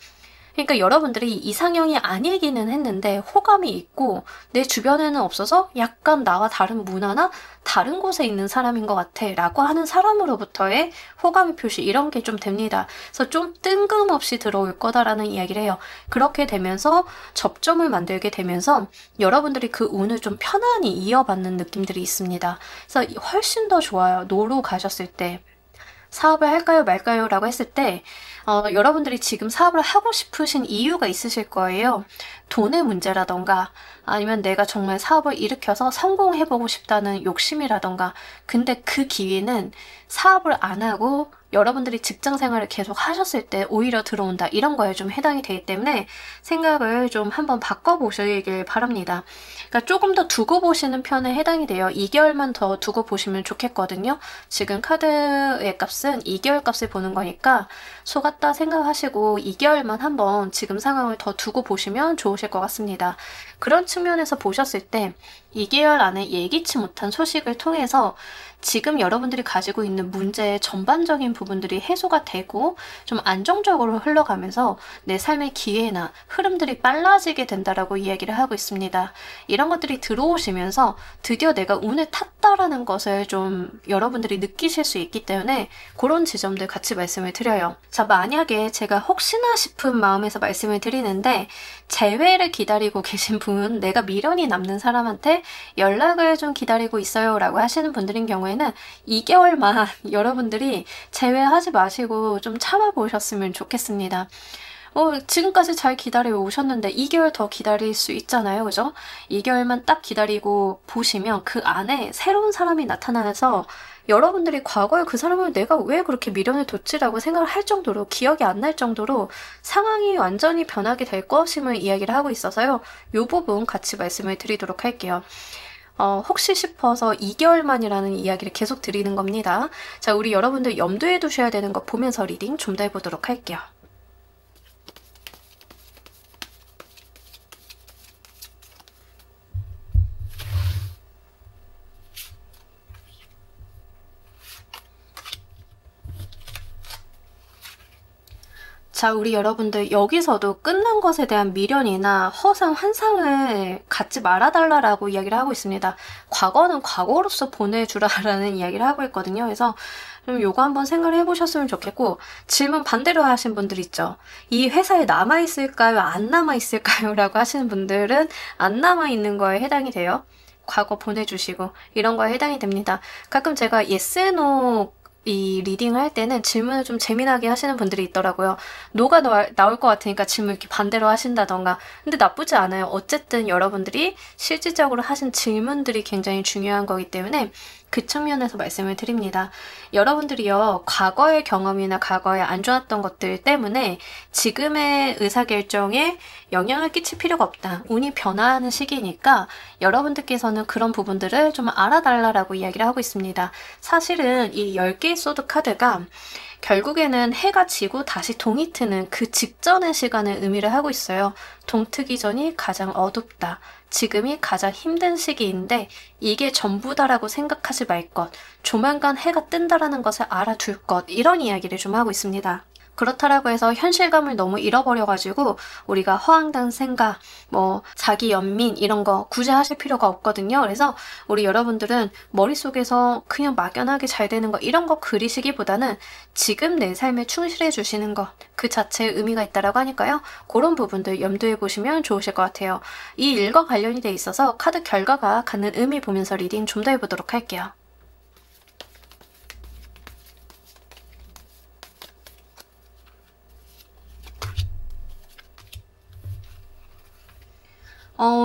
그러니까 여러분들이 이상형이 아니기는 했는데 호감이 있고 내 주변에는 없어서 약간 나와 다른 문화나 다른 곳에 있는 사람인 것 같아 라고 하는 사람으로부터의 호감의 표시 이런 게 좀 됩니다. 그래서 좀 뜬금없이 들어올 거다라는 이야기를 해요. 그렇게 되면서 접점을 만들게 되면서 여러분들이 그 운을 좀 편안히 이어받는 느낌들이 있습니다. 그래서 훨씬 더 좋아요. 노로 가셨을 때. 사업을 할까요 말까요 라고 했을 때 여러분들이 지금 사업을 하고 싶으신 이유가 있으실 거예요. 돈의 문제라던가 아니면 내가 정말 사업을 일으켜서 성공해보고 싶다는 욕심이라던가 근데 그 기회는 사업을 안 하고 여러분들이 직장 생활을 계속 하셨을 때 오히려 들어온다 이런 거에 좀 해당이 되기 때문에 생각을 좀 한번 바꿔보시길 바랍니다. 그러니까 조금 더 두고 보시는 편에 해당이 돼요. 2개월만 더 두고 보시면 좋겠거든요. 지금 카드의 값은 2개월 값을 보는 거니까 속았다 생각하시고 2개월만 한번 지금 상황을 더 두고 보시면 좋으실 것 같습니다. 그런 측면에서 보셨을 때 2개월 안에 예기치 못한 소식을 통해서 지금 여러분들이 가지고 있는 문제의 전반적인 부분들이 해소가 되고 좀 안정적으로 흘러가면서 내 삶의 기회나 흐름들이 빨라지게 된다라고 이야기를 하고 있습니다. 이런 것들이 들어오시면서 드디어 내가 운을 탔다라는 것을 좀 여러분들이 느끼실 수 있기 때문에 그런 지점들 같이 말씀을 드려요. 자, 만약에 제가 혹시나 싶은 마음에서 말씀을 드리는데 재회를 기다리고 계신 분, 내가 미련이 남는 사람한테 연락을 좀 기다리고 있어요 라고 하시는 분들인 경우에는 2개월만 여러분들이 제외하지 마시고 좀 참아보셨으면 좋겠습니다. 지금까지 잘 기다려 오셨는데 2개월 더 기다릴 수 있잖아요. 그죠? 2개월만 딱 기다리고 보시면 그 안에 새로운 사람이 나타나서 여러분들이 과거에 그 사람을 내가 왜 그렇게 미련을 뒀지라고 생각을 할 정도로, 기억이 안 날 정도로 상황이 완전히 변하게 될 것임을 이야기를 하고 있어서요. 이 부분 같이 말씀을 드리도록 할게요. 혹시 싶어서 2개월만이라는 이야기를 계속 드리는 겁니다. 자, 우리 여러분들 염두에 두셔야 되는 거 보면서 리딩 좀 더 해보도록 할게요. 자, 우리 여러분들 여기서도 끝난 것에 대한 미련이나 허상, 환상을 갖지 말아달라라고 이야기를 하고 있습니다. 과거는 과거로서 보내주라라는 이야기를 하고 있거든요. 그래서 좀 요거 한번 생각을 해보셨으면 좋겠고, 질문 반대로 하신 분들 있죠. 이 회사에 남아있을까요? 안 남아있을까요? 라고 하시는 분들은 안 남아있는 거에 해당이 돼요. 과거 보내주시고 이런 거에 해당이 됩니다. 가끔 제가 yes, no 이 리딩을 할 때는 질문을 좀 재미나게 하시는 분들이 있더라고요. 노가 나올 것 같으니까 질문 이렇게 반대로 하신다던가. 근데 나쁘지 않아요. 어쨌든 여러분들이 실질적으로 하신 질문들이 굉장히 중요한 거기 때문에 그 측면에서 말씀을 드립니다. 여러분들이요, 과거의 경험이나 과거에 안 좋았던 것들 때문에 지금의 의사결정에 영향을 끼칠 필요가 없다. 운이 변화하는 시기니까 여러분들께서는 그런 부분들을 좀 알아달라고 이야기를 하고 있습니다. 사실은 이 10개의 소드 카드가 결국에는 해가 지고 다시 동이 트는 그 직전의 시간을 의미를 하고 있어요. 동 트기 전이 가장 어둡다. 지금이 가장 힘든 시기인데 이게 전부다라고 생각하지 말 것. 조만간 해가 뜬다라는 것을 알아둘 것. 이런 이야기를 좀 하고 있습니다. 그렇다라고 해서 현실감을 너무 잃어버려가지고 우리가 허황된 생각, 자기 연민 이런 거 구제하실 필요가 없거든요. 그래서 우리 여러분들은 머릿속에서 그냥 막연하게 잘 되는 거 이런 거 그리시기보다는 지금 내 삶에 충실해 주시는 것 그 자체에 의미가 있다라고 하니까요. 그런 부분들 염두에 보시면 좋으실 것 같아요. 이 일과 관련이 돼 있어서 카드 결과가 갖는 의미 보면서 리딩 좀 더 해보도록 할게요.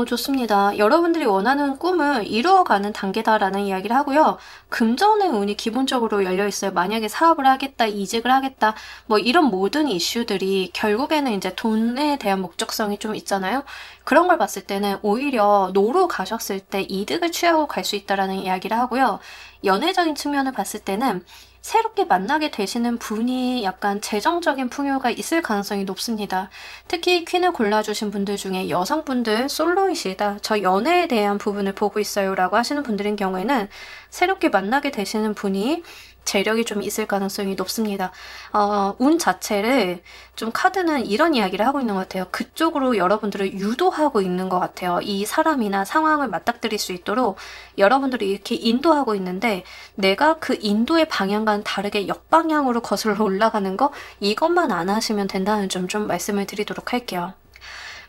좋습니다. 여러분들이 원하는 꿈을 이루어가는 단계다라는 이야기를 하고요. 금전의 운이 기본적으로 열려있어요. 만약에 사업을 하겠다, 이직을 하겠다, 이런 모든 이슈들이 결국에는 이제 돈에 대한 목적성이 좀 있잖아요. 그런 걸 봤을 때는 오히려 노로 가셨을 때 이득을 취하고 갈 수 있다라는 이야기를 하고요. 연애적인 측면을 봤을 때는 새롭게 만나게 되시는 분이 약간 재정적인 풍요가 있을 가능성이 높습니다. 특히 퀸을 골라주신 분들 중에 여성분들 솔로이시다. 저 연애에 대한 부분을 보고 있어요 라고 하시는 분들인 경우에는 새롭게 만나게 되시는 분이 재력이 좀 있을 가능성이 높습니다. 운 자체를 좀 카드는 이런 이야기를 하고 있는 것 같아요. 그쪽으로 여러분들을 유도하고 있는 것 같아요. 이 사람이나 상황을 맞닥뜨릴 수 있도록 여러분들이 이렇게 인도하고 있는데 내가 그 인도의 방향과는 다르게 역방향으로 거슬러 올라가는 거 이것만 안 하시면 된다는 점 좀 말씀을 드리도록 할게요.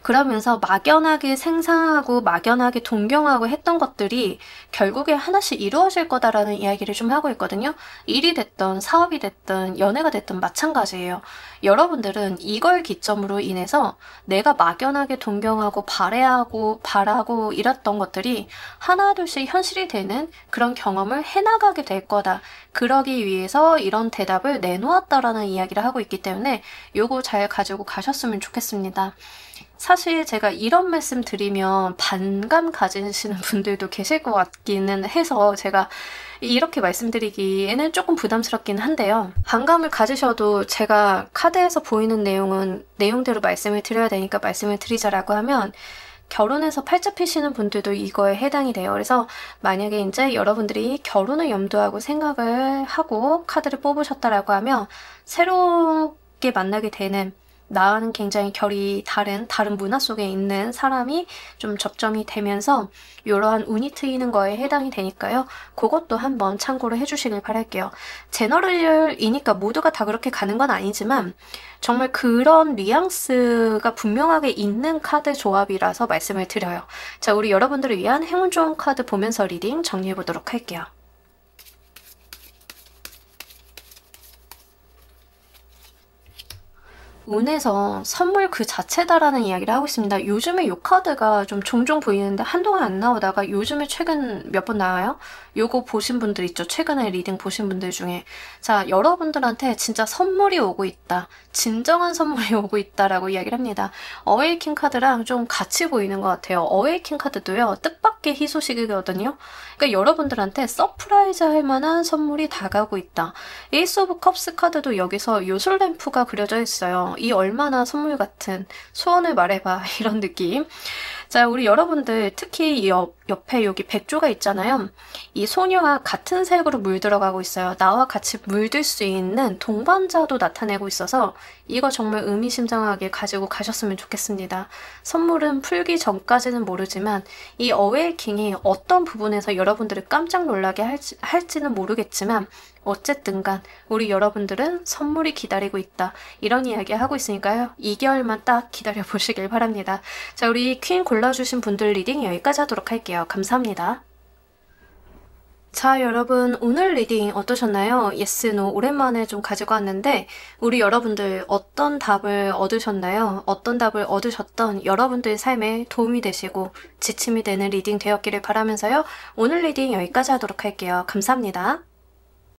그러면서 막연하게 생상하고 막연하게 동경하고 했던 것들이 결국에 하나씩 이루어질 거다라는 이야기를 좀 하고 있거든요. 일이 됐든 사업이 됐든 연애가 됐든 마찬가지예요. 여러분들은 이걸 기점으로 인해서 내가 막연하게 동경하고 바라고 이랬던 것들이 하나둘씩 현실이 되는 그런 경험을 해나가게 될 거다. 그러기 위해서 이런 대답을 내놓았다라는 이야기를 하고 있기 때문에 요거 잘 가지고 가셨으면 좋겠습니다. 사실 제가 이런 말씀 드리면 반감 가지시는 분들도 계실 것 같기는 해서 제가 이렇게 말씀드리기에는 조금 부담스럽긴 한데요. 반감을 가지셔도 제가 카드에서 보이는 내용대로 말씀을 드려야 되니까 말씀을 드리자라고 하면 결혼해서 팔자 피시는 분들도 이거에 해당이 돼요. 그래서 만약에 이제 여러분들이 결혼을 염두하고 생각을 하고 카드를 뽑으셨다라고 하면 새롭게 만나게 되는 나와는 굉장히 결이 다른 문화 속에 있는 사람이 좀 접점이 되면서 이러한 운이 트이는 거에 해당이 되니까요. 그것도 한번 참고를 해주시길 바랄게요. 제너럴이니까 모두가 다 그렇게 가는 건 아니지만 정말 그런 뉘앙스가 분명하게 있는 카드 조합이라서 말씀을 드려요. 자, 우리 여러분들을 위한 행운 좋은 카드 보면서 리딩 정리해보도록 할게요. 운에서 선물 그 자체다라는 이야기를 하고 있습니다. 요즘에 요 카드가 좀 종종 보이는데 한동안 안 나오다가 요즘에 최근 몇 번 나와요? 요거 보신 분들 있죠? 최근에 리딩 보신 분들 중에. 자, 여러분들한테 진짜 선물이 오고 있다. 진정한 선물이 오고 있다라고 이야기를 합니다. 어웨이킹 카드랑 좀 같이 보이는 것 같아요. 어웨이킹 카드도요, 뜻밖의 희소식이거든요. 그러니까 여러분들한테 서프라이즈 할 만한 선물이 다가오고 있다. 에이스 오브 컵스 카드도 여기서 요술 램프가 그려져 있어요. 이 얼마나 선물 같은, 소원을 말해봐 이런 느낌. 자, 우리 여러분들 특히 이 옆에 여기 백조가 있잖아요. 이 소녀와 같은 색으로 물들어가고 있어요. 나와 같이 물들 수 있는 동반자도 나타내고 있어서 이거 정말 의미심장하게 가지고 가셨으면 좋겠습니다. 선물은 풀기 전까지는 모르지만 이 어웨이킹이 어떤 부분에서 여러분들을 깜짝 놀라게 할지는 모르겠지만 어쨌든 간 우리 여러분들은 선물이 기다리고 있다. 이런 이야기 하고 있으니까요. 2개월만 딱 기다려 보시길 바랍니다. 자, 우리 퀸 골라주신 분들 리딩 여기까지 하도록 할게요. 감사합니다. 자, 여러분 오늘 리딩 어떠셨나요? 예스, 노 오랜만에 좀 가지고 왔는데 우리 여러분들 어떤 답을 얻으셨나요? 어떤 답을 얻으셨던 여러분들 삶에 도움이 되시고 지침이 되는 리딩 되었기를 바라면서요. 오늘 리딩 여기까지 하도록 할게요. 감사합니다.